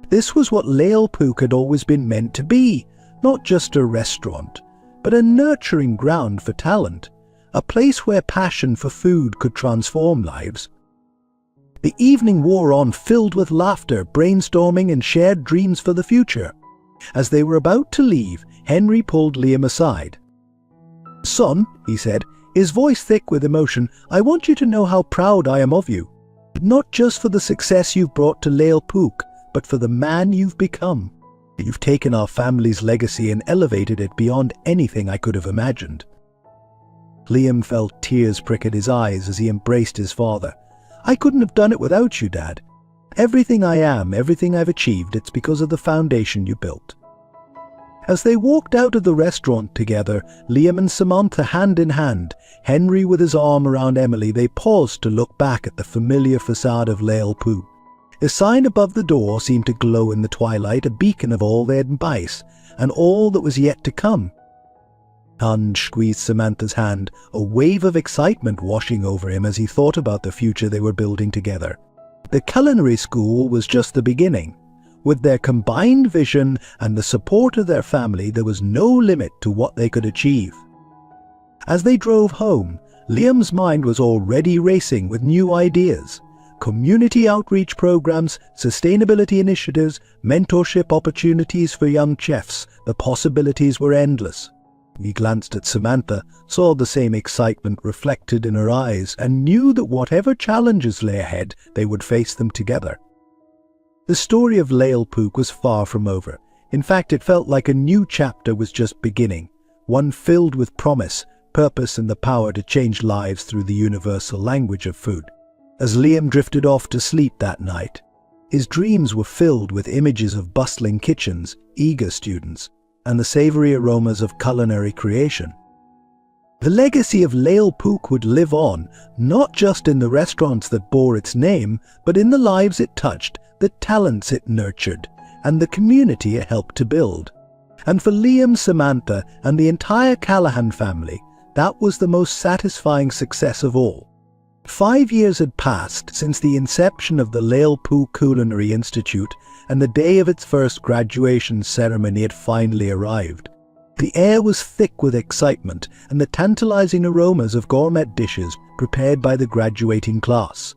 This was what Lale Pook had always been meant to be, not just a restaurant, but a nurturing ground for talent, a place where passion for food could transform lives. The evening wore on, filled with laughter, brainstorming, and shared dreams for the future. As they were about to leave, Henry pulled Liam aside. "Son," he said, his voice thick with emotion, "I want you to know how proud I am of you. Not just for the success you've brought to Lale Pook, but for the man you've become. You've taken our family's legacy and elevated it beyond anything I could have imagined." Liam felt tears prick at his eyes as he embraced his father. "I couldn't have done it without you, Dad. Everything I am, everything I've achieved, it's because of the foundation you built." As they walked out of the restaurant together, Liam and Samantha hand in hand, Henry with his arm around Emily, they paused to look back at the familiar facade of Lale Pook. A sign above the door seemed to glow in the twilight, a beacon of all they'd embraced, and all that was yet to come. Hunch squeezed Samantha's hand, a wave of excitement washing over him as he thought about the future they were building together. The culinary school was just the beginning. With their combined vision and the support of their family, there was no limit to what they could achieve. As they drove home, Liam's mind was already racing with new ideas. Community outreach programs, sustainability initiatives, mentorship opportunities for young chefs, the possibilities were endless. He glanced at Samantha, saw the same excitement reflected in her eyes, and knew that whatever challenges lay ahead, they would face them together. The story of Lale Pook was far from over. In fact, it felt like a new chapter was just beginning, one filled with promise, purpose, and the power to change lives through the universal language of food. As Liam drifted off to sleep that night, his dreams were filled with images of bustling kitchens, eager students, and the savory aromas of culinary creation. The legacy of Lale Pook would live on, not just in the restaurants that bore its name, but in the lives it touched, the talents it nurtured, and the community it helped to build. And for Liam, Samantha, and the entire Callahan family, that was the most satisfying success of all. 5 years had passed since the inception of the Lale Pook Culinary Institute, and the day of its first graduation ceremony had finally arrived. The air was thick with excitement and the tantalizing aromas of gourmet dishes prepared by the graduating class.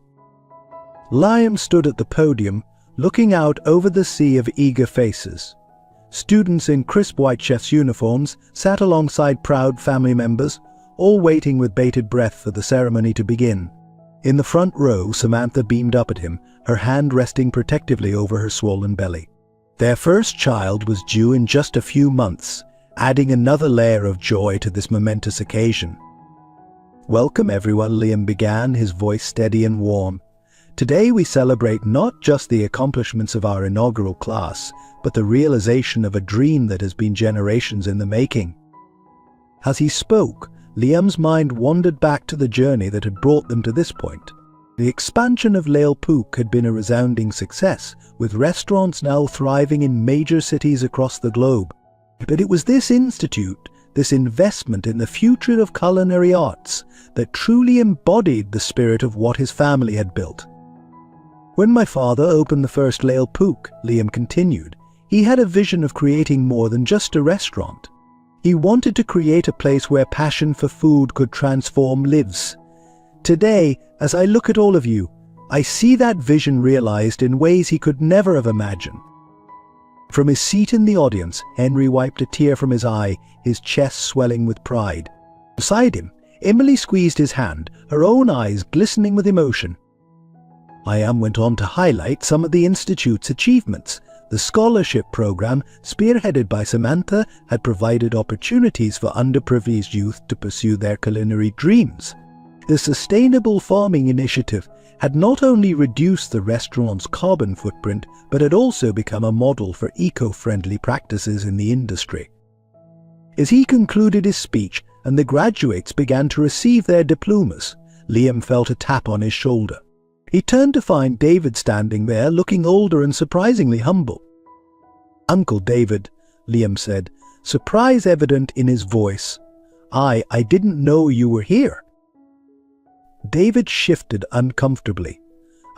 Liam stood at the podium, looking out over the sea of eager faces. Students in crisp white chef's uniforms sat alongside proud family members, all waiting with bated breath for the ceremony to begin. In the front row, Samantha beamed up at him, her hand resting protectively over her swollen belly. Their first child was due in just a few months, adding another layer of joy to this momentous occasion. "Welcome everyone," Liam began, his voice steady and warm. "Today we celebrate not just the accomplishments of our inaugural class, but the realization of a dream that has been generations in the making." As he spoke, Liam's mind wandered back to the journey that had brought them to this point. The expansion of Lale Pook had been a resounding success, with restaurants now thriving in major cities across the globe. But it was this institute, this investment in the future of culinary arts, that truly embodied the spirit of what his family had built. "When my father opened the first Lale Pook," Liam continued, "he had a vision of creating more than just a restaurant. He wanted to create a place where passion for food could transform lives. Today, as I look at all of you, I see that vision realized in ways he could never have imagined." From his seat in the audience, Henry wiped a tear from his eye, his chest swelling with pride. Beside him, Emily squeezed his hand, her own eyes glistening with emotion. Liam went on to highlight some of the Institute's achievements. The scholarship program, spearheaded by Samantha, had provided opportunities for underprivileged youth to pursue their culinary dreams. The Sustainable Farming Initiative had not only reduced the restaurant's carbon footprint, but had also become a model for eco-friendly practices in the industry. As he concluded his speech and the graduates began to receive their diplomas, Liam felt a tap on his shoulder. He turned to find David standing there, looking older and surprisingly humble. "Uncle David," Liam said, surprise evident in his voice. I didn't know you were here." David shifted uncomfortably.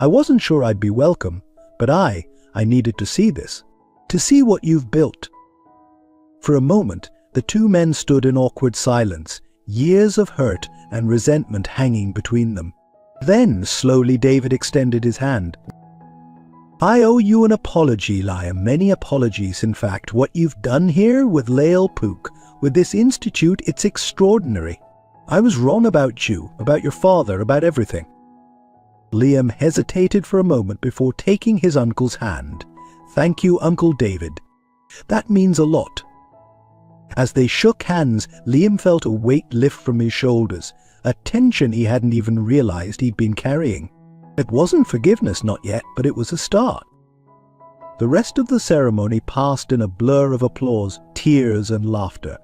"I wasn't sure I'd be welcome, but I needed to see this, to see what you've built." For a moment, the two men stood in awkward silence, years of hurt and resentment hanging between them. Then, slowly, David extended his hand. "I owe you an apology, Liam, many apologies, in fact. What you've done here with Lale Pook, with this institute, it's extraordinary. I was wrong about you, about your father, about everything." Liam hesitated for a moment before taking his uncle's hand. "Thank you, Uncle David. That means a lot." As they shook hands, Liam felt a weight lift from his shoulders, a tension he hadn't even realized he'd been carrying. It wasn't forgiveness, not yet, but it was a start. The rest of the ceremony passed in a blur of applause, tears and laughter.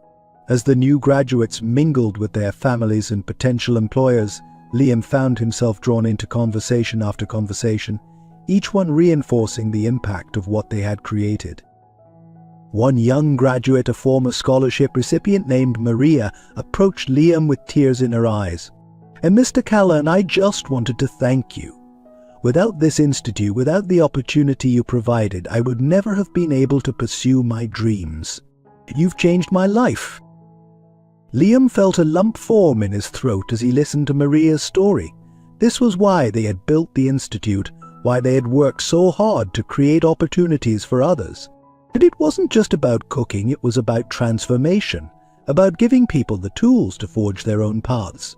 As the new graduates mingled with their families and potential employers, Liam found himself drawn into conversation after conversation, each one reinforcing the impact of what they had created. One young graduate, a former scholarship recipient named Maria, approached Liam with tears in her eyes. "And Mr. Callahan, I just wanted to thank you. Without this institute, without the opportunity you provided, I would never have been able to pursue my dreams. You've changed my life." Liam felt a lump form in his throat as he listened to Maria's story. This was why they had built the institute, why they had worked so hard to create opportunities for others. But it wasn't just about cooking, it was about transformation, about giving people the tools to forge their own paths.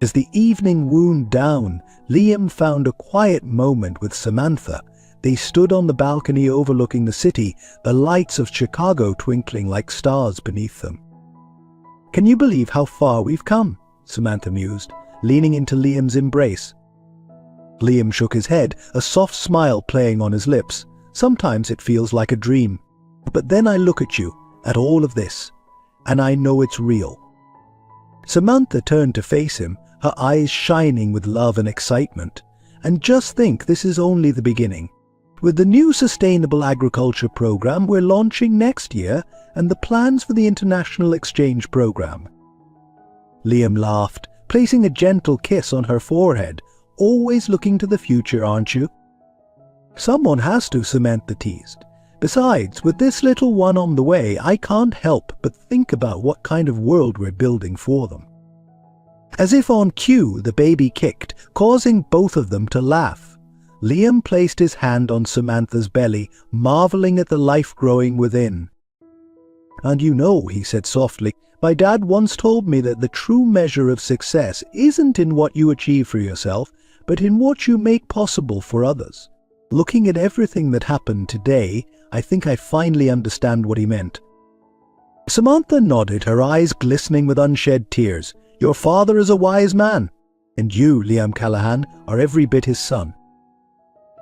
As the evening wound down, Liam found a quiet moment with Samantha. They stood on the balcony overlooking the city, the lights of Chicago twinkling like stars beneath them. "Can you believe how far we've come?" Samantha mused, leaning into Liam's embrace. Liam shook his head, a soft smile playing on his lips. "Sometimes it feels like a dream. But then I look at you, at all of this, and I know it's real." Samantha turned to face him, her eyes shining with love and excitement. "And just think, this is only the beginning. With the new Sustainable Agriculture Program we're launching next year, and the plans for the International Exchange Program." Liam laughed, placing a gentle kiss on her forehead. "Always looking to the future, aren't you?" "Someone has to," Samantha teased. "Besides, with this little one on the way, I can't help but think about what kind of world we're building for them." As if on cue, the baby kicked, causing both of them to laugh. Liam placed his hand on Samantha's belly, marveling at the life growing within. "And you know," he said softly, My dad once told me that the true measure of success isn't in what you achieve for yourself, but in what you make possible for others. Looking at everything that happened today, I think I finally understand what he meant. Samantha nodded, her eyes glistening with unshed tears. Your father is a wise man, and you, Liam Callahan, are every bit his son.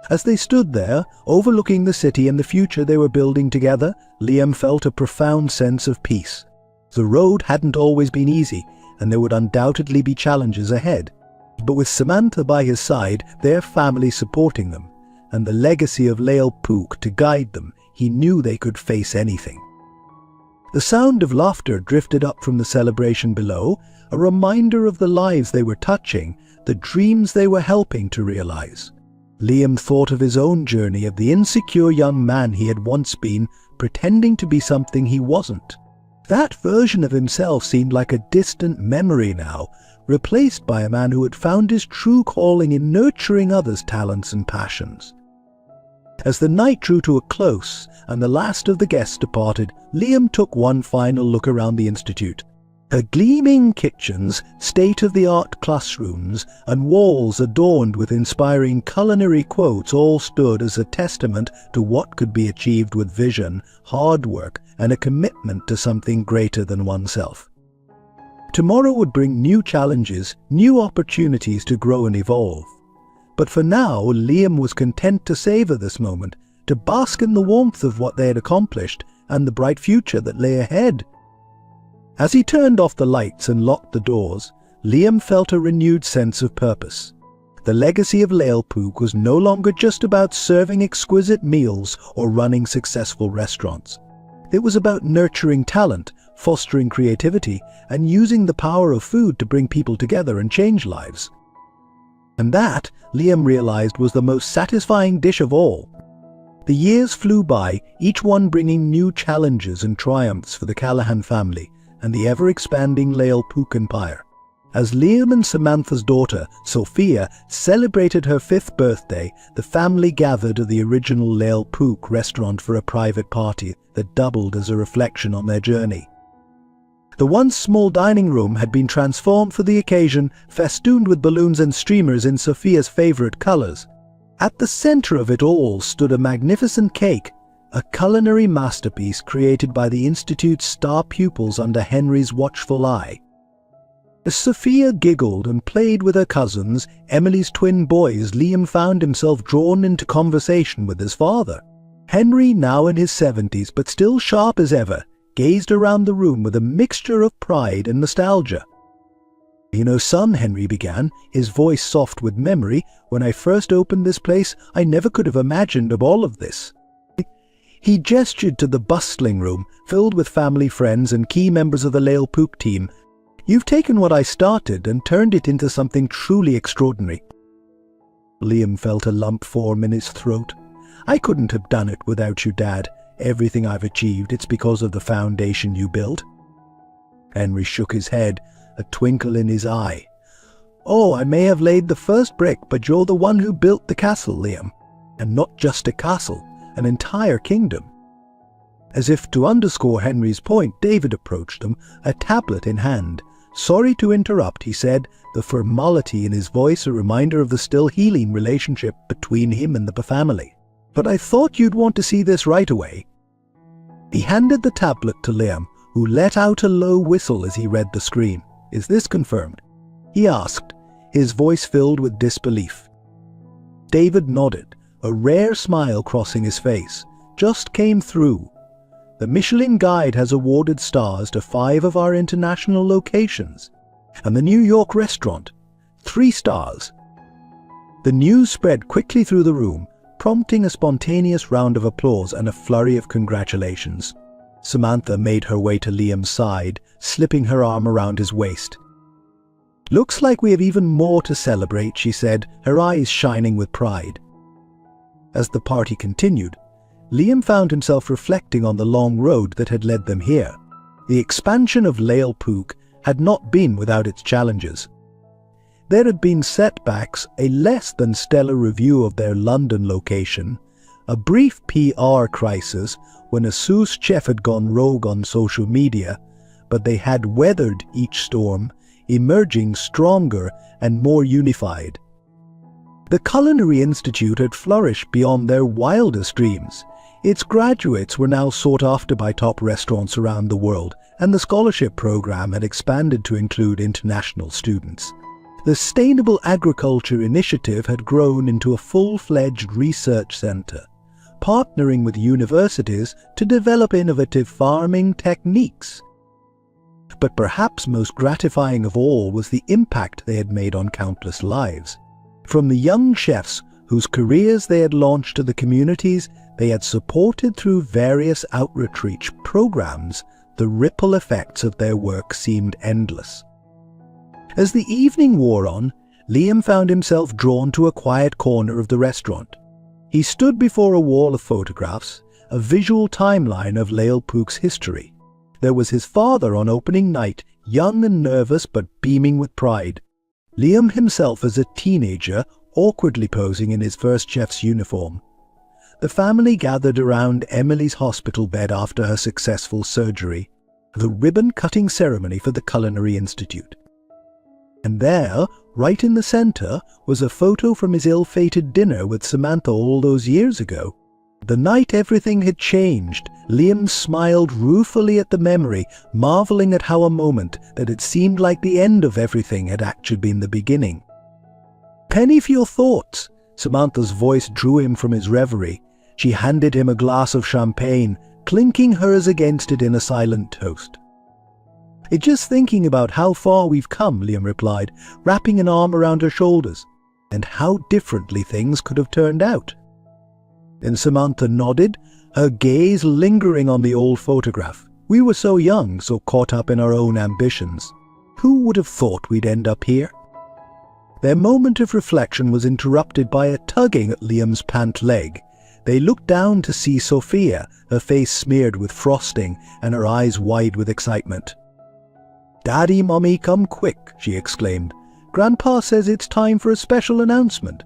As they stood there, overlooking the city and the future they were building together, Liam felt a profound sense of peace. The road hadn't always been easy, and there would undoubtedly be challenges ahead. But with Samantha by his side, their family supporting them, and the legacy of Lael Pook to guide them, he knew they could face anything. The sound of laughter drifted up from the celebration below, a reminder of the lives they were touching, the dreams they were helping to realize. Liam thought of his own journey, of the insecure young man he had once been, pretending to be something he wasn't. That version of himself seemed like a distant memory now, replaced by a man who had found his true calling in nurturing others' talents and passions. As the night drew to a close and the last of the guests departed, Liam took one final look around the institute. Her gleaming kitchens, state-of-the-art classrooms, and walls adorned with inspiring culinary quotes all stood as a testament to what could be achieved with vision, hard work, and a commitment to something greater than oneself. Tomorrow would bring new challenges, new opportunities to grow and evolve. But for now, Liam was content to savor this moment, to bask in the warmth of what they had accomplished and the bright future that lay ahead. As he turned off the lights and locked the doors, Liam felt a renewed sense of purpose. The legacy of Lael Pook was no longer just about serving exquisite meals or running successful restaurants. It was about nurturing talent, fostering creativity, and using the power of food to bring people together and change lives. And that, Liam realized, was the most satisfying dish of all. The years flew by, each one bringing new challenges and triumphs for the Callahan family and the ever-expanding Lael Pook empire. As Liam and Samantha's daughter, Sophia, celebrated her 5th birthday, the family gathered at the original Lael Pook restaurant for a private party that doubled as a reflection on their journey. The once small dining room had been transformed for the occasion, festooned with balloons and streamers in Sophia's favorite colors. At the center of it all stood a magnificent cake, a culinary masterpiece created by the Institute's star pupils under Henry's watchful eye. As Sophia giggled and played with her cousins, Emily's twin boys, Liam found himself drawn into conversation with his father. Henry, now in his 70s but still sharp as ever, gazed around the room with a mixture of pride and nostalgia. You know, son, Henry began, his voice soft with memory, when I first opened this place, I never could have imagined of all of this. He gestured to the bustling room, filled with family friends and key members of the Lael Pook team. You've taken what I started and turned it into something truly extraordinary. Liam felt a lump form in his throat. I couldn't have done it without you, Dad. Everything I've achieved, it's because of the foundation you built. Henry shook his head, a twinkle in his eye. Oh, I may have laid the first brick, but you're the one who built the castle, Liam. And not just a castle, an entire kingdom. As if to underscore Henry's point, David approached them, a tablet in hand. Sorry to interrupt, he said, the formality in his voice a reminder of the still healing relationship between him and the family. But I thought you'd want to see this right away. He handed the tablet to Liam, who let out a low whistle as he read the screen. Is this confirmed? He asked, his voice filled with disbelief. David nodded, a rare smile crossing his face. Just came through. The Michelin Guide has awarded stars to 5 of our international locations. And the New York restaurant, 3 stars. The news spread quickly through the room, prompting a spontaneous round of applause and a flurry of congratulations. Samantha made her way to Liam's side, slipping her arm around his waist. Looks like we have even more to celebrate, she said, her eyes shining with pride. As the party continued, Liam found himself reflecting on the long road that had led them here. The expansion of Lael Pook had not been without its challenges. There had been setbacks, a less than stellar review of their London location, a brief PR crisis when a sous chef had gone rogue on social media, but they had weathered each storm, emerging stronger and more unified. The Culinary Institute had flourished beyond their wildest dreams. Its graduates were now sought after by top restaurants around the world, and the scholarship program had expanded to include international students. The Sustainable Agriculture Initiative had grown into a full-fledged research center, partnering with universities to develop innovative farming techniques. But perhaps most gratifying of all was the impact they had made on countless lives. From the young chefs whose careers they had launched to the communities they had supported through various outreach programs, the ripple effects of their work seemed endless. As the evening wore on, Liam found himself drawn to a quiet corner of the restaurant. He stood before a wall of photographs, a visual timeline of Lael Pook's history. There was his father on opening night, young and nervous but beaming with pride. Liam himself as a teenager, awkwardly posing in his first chef's uniform. The family gathered around Emily's hospital bed after her successful surgery, the ribbon-cutting ceremony for the Culinary Institute. And there, right in the center, was a photo from his ill-fated dinner with Samantha all those years ago. The night everything had changed, Liam smiled ruefully at the memory, marveling at how a moment that had seemed like the end of everything had actually been the beginning. "Penny for your thoughts," Samantha's voice drew him from his reverie. She handed him a glass of champagne, clinking hers against it in a silent toast. "It's just thinking about how far we've come," Liam replied, wrapping an arm around her shoulders, "and how differently things could have turned out." Then Samantha nodded, her gaze lingering on the old photograph. "We were so young, so caught up in our own ambitions. Who would have thought we'd end up here?" Their moment of reflection was interrupted by a tugging at Liam's pant leg. They looked down to see Sophia, her face smeared with frosting and her eyes wide with excitement. "Daddy, Mummy, come quick," she exclaimed. "Grandpa says it's time for a special announcement."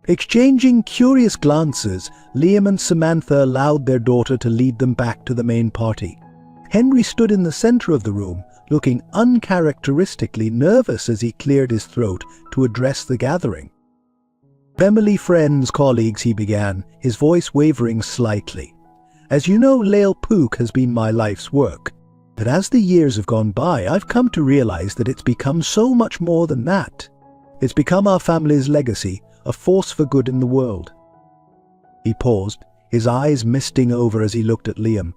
Exchanging curious glances, Liam and Samantha allowed their daughter to lead them back to the main party. Henry stood in the center of the room, looking uncharacteristically nervous as he cleared his throat to address the gathering. "Family, friends, colleagues," he began, his voice wavering slightly. "As you know, Lael Pook has been my life's work. But as the years have gone by, I've come to realize that it's become so much more than that. It's become our family's legacy, a force for good in the world." He paused, his eyes misting over as he looked at Liam.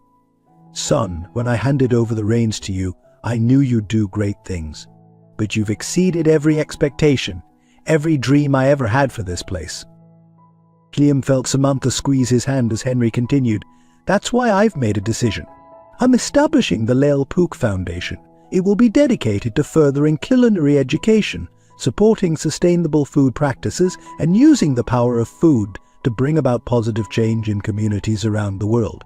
"Son, when I handed over the reins to you, I knew you'd do great things. But you've exceeded every expectation, every dream I ever had for this place." Liam felt Samantha squeeze his hand as Henry continued. "That's why I've made a decision. I'm establishing the Lael Pook Foundation. It will be dedicated to furthering culinary education, supporting sustainable food practices, and using the power of food to bring about positive change in communities around the world."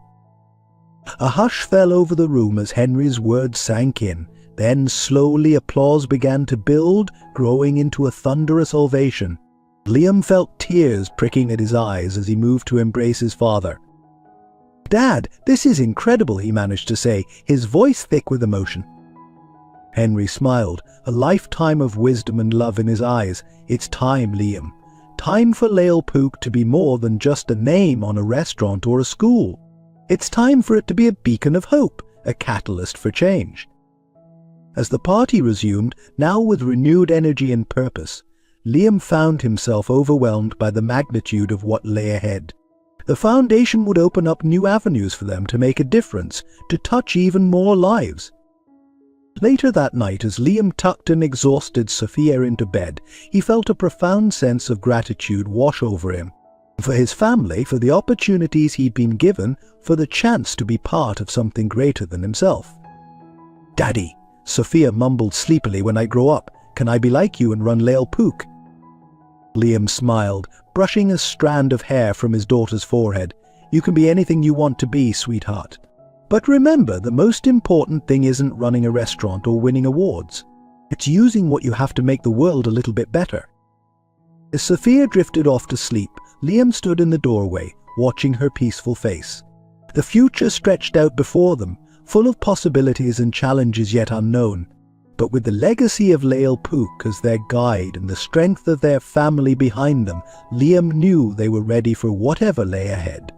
A hush fell over the room as Henry's words sank in. Then slowly applause began to build, growing into a thunderous ovation. Liam felt tears pricking at his eyes as he moved to embrace his father. "Dad, this is incredible," he managed to say, his voice thick with emotion. Henry smiled, a lifetime of wisdom and love in his eyes. "It's time, Liam. Time for Lael Pook to be more than just a name on a restaurant or a school. It's time for it to be a beacon of hope, a catalyst for change." As the party resumed, now with renewed energy and purpose, Liam found himself overwhelmed by the magnitude of what lay ahead. The foundation would open up new avenues for them to make a difference, to touch even more lives. Later that night, as Liam tucked an exhausted Sophia into bed, he felt a profound sense of gratitude wash over him. For his family, for the opportunities he'd been given, for the chance to be part of something greater than himself. "Daddy," Sophia mumbled sleepily, "when I grow up, can I be like you and run Lael Pook?" Liam smiled, brushing a strand of hair from his daughter's forehead. "You can be anything you want to be, sweetheart. But remember, the most important thing isn't running a restaurant or winning awards. It's using what you have to make the world a little bit better." As Sophia drifted off to sleep, Liam stood in the doorway, watching her peaceful face. The future stretched out before them, full of possibilities and challenges yet unknown. But with the legacy of Lael Pook as their guide and the strength of their family behind them, Liam knew they were ready for whatever lay ahead.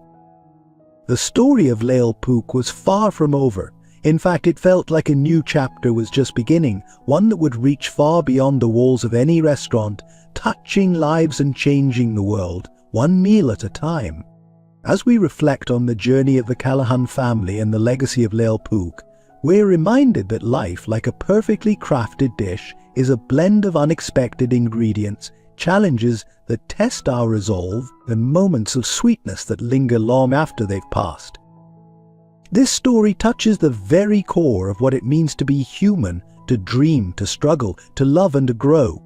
The story of Lael Pook was far from over. In fact, it felt like a new chapter was just beginning, one that would reach far beyond the walls of any restaurant, touching lives and changing the world, one meal at a time. As we reflect on the journey of the Callahan family and the legacy of Lael Pook, we're reminded that life, like a perfectly crafted dish, is a blend of unexpected ingredients, challenges that test our resolve, and moments of sweetness that linger long after they've passed. This story touches the very core of what it means to be human, to dream, to struggle, to love and to grow.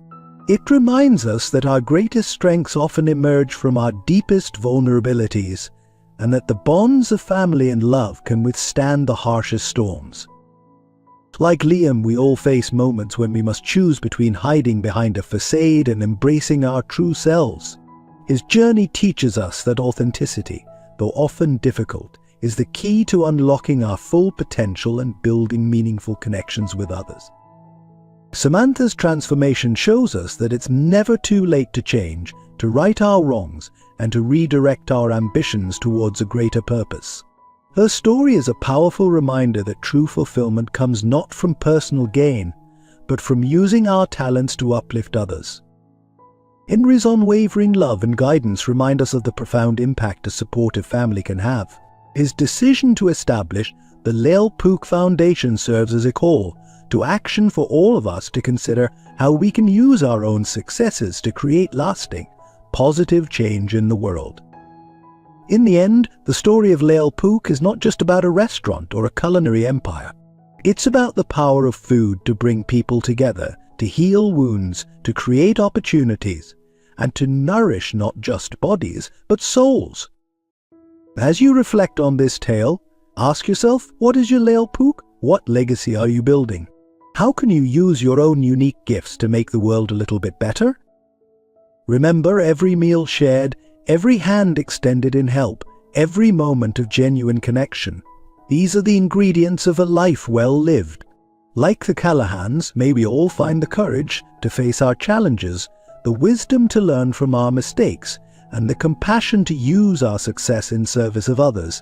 It reminds us that our greatest strengths often emerge from our deepest vulnerabilities, and that the bonds of family and love can withstand the harshest storms. Like Liam, we all face moments when we must choose between hiding behind a facade and embracing our true selves. His journey teaches us that authenticity, though often difficult, is the key to unlocking our full potential and building meaningful connections with others. Samantha's transformation shows us that it's never too late to change, to right our wrongs, and to redirect our ambitions towards a greater purpose. Her story is a powerful reminder that true fulfillment comes not from personal gain, but from using our talents to uplift others. Henry's unwavering love and guidance remind us of the profound impact a supportive family can have. His decision to establish the Lael Pook Foundation serves as a call to action for all of us to consider how we can use our own successes to create lasting, positive change in the world. In the end, the story of Lael Pook is not just about a restaurant or a culinary empire. It's about the power of food to bring people together, to heal wounds, to create opportunities, and to nourish not just bodies, but souls. As you reflect on this tale, ask yourself, what is your Lael Pook? What legacy are you building? How can you use your own unique gifts to make the world a little bit better? Remember, every meal shared, every hand extended in help, every moment of genuine connection. These are the ingredients of a life well lived. Like the Callahans, may we all find the courage to face our challenges, the wisdom to learn from our mistakes, and the compassion to use our success in service of others.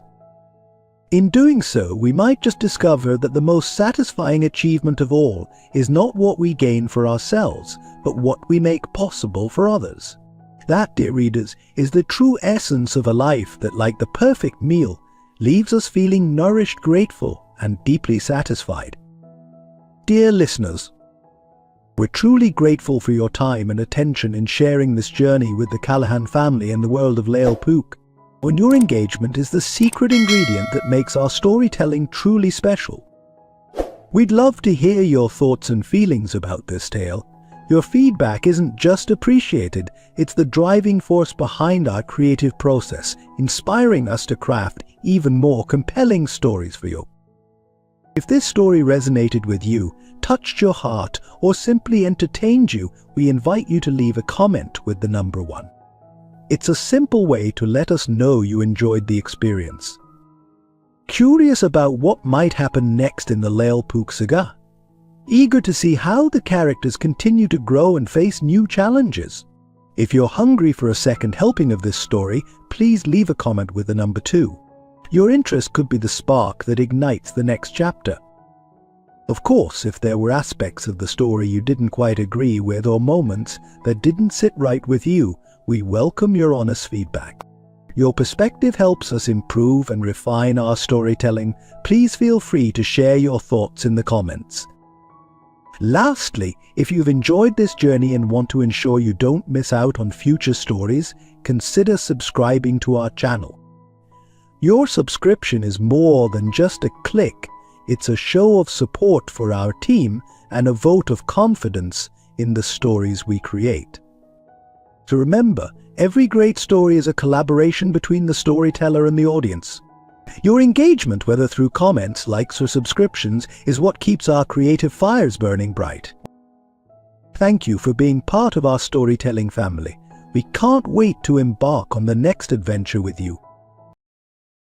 In doing so, we might just discover that the most satisfying achievement of all is not what we gain for ourselves, but what we make possible for others. That, dear readers, is the true essence of a life that, like the perfect meal, leaves us feeling nourished, grateful, and deeply satisfied. Dear listeners, we're truly grateful for your time and attention in sharing this journey with the Callahan family and the world of Lael Pook. When your engagement is the secret ingredient that makes our storytelling truly special. We'd love to hear your thoughts and feelings about this tale. Your feedback isn't just appreciated, it's the driving force behind our creative process, inspiring us to craft even more compelling stories for you. If this story resonated with you, touched your heart, or simply entertained you, we invite you to leave a comment with the number 1. It's a simple way to let us know you enjoyed the experience. Curious about what might happen next in the Lael Pook saga? Eager to see how the characters continue to grow and face new challenges? If you're hungry for a second helping of this story, please leave a comment with the number 2. Your interest could be the spark that ignites the next chapter. Of course, if there were aspects of the story you didn't quite agree with or moments that didn't sit right with you, we welcome your honest feedback. Your perspective helps us improve and refine our storytelling. Please feel free to share your thoughts in the comments. Lastly, if you've enjoyed this journey and want to ensure you don't miss out on future stories, consider subscribing to our channel. Your subscription is more than just a click. It's a show of support for our team and a vote of confidence in the stories we create. So remember, every great story is a collaboration between the storyteller and the audience. Your engagement, whether through comments, likes, or subscriptions, is what keeps our creative fires burning bright. Thank you for being part of our storytelling family. We can't wait to embark on the next adventure with you.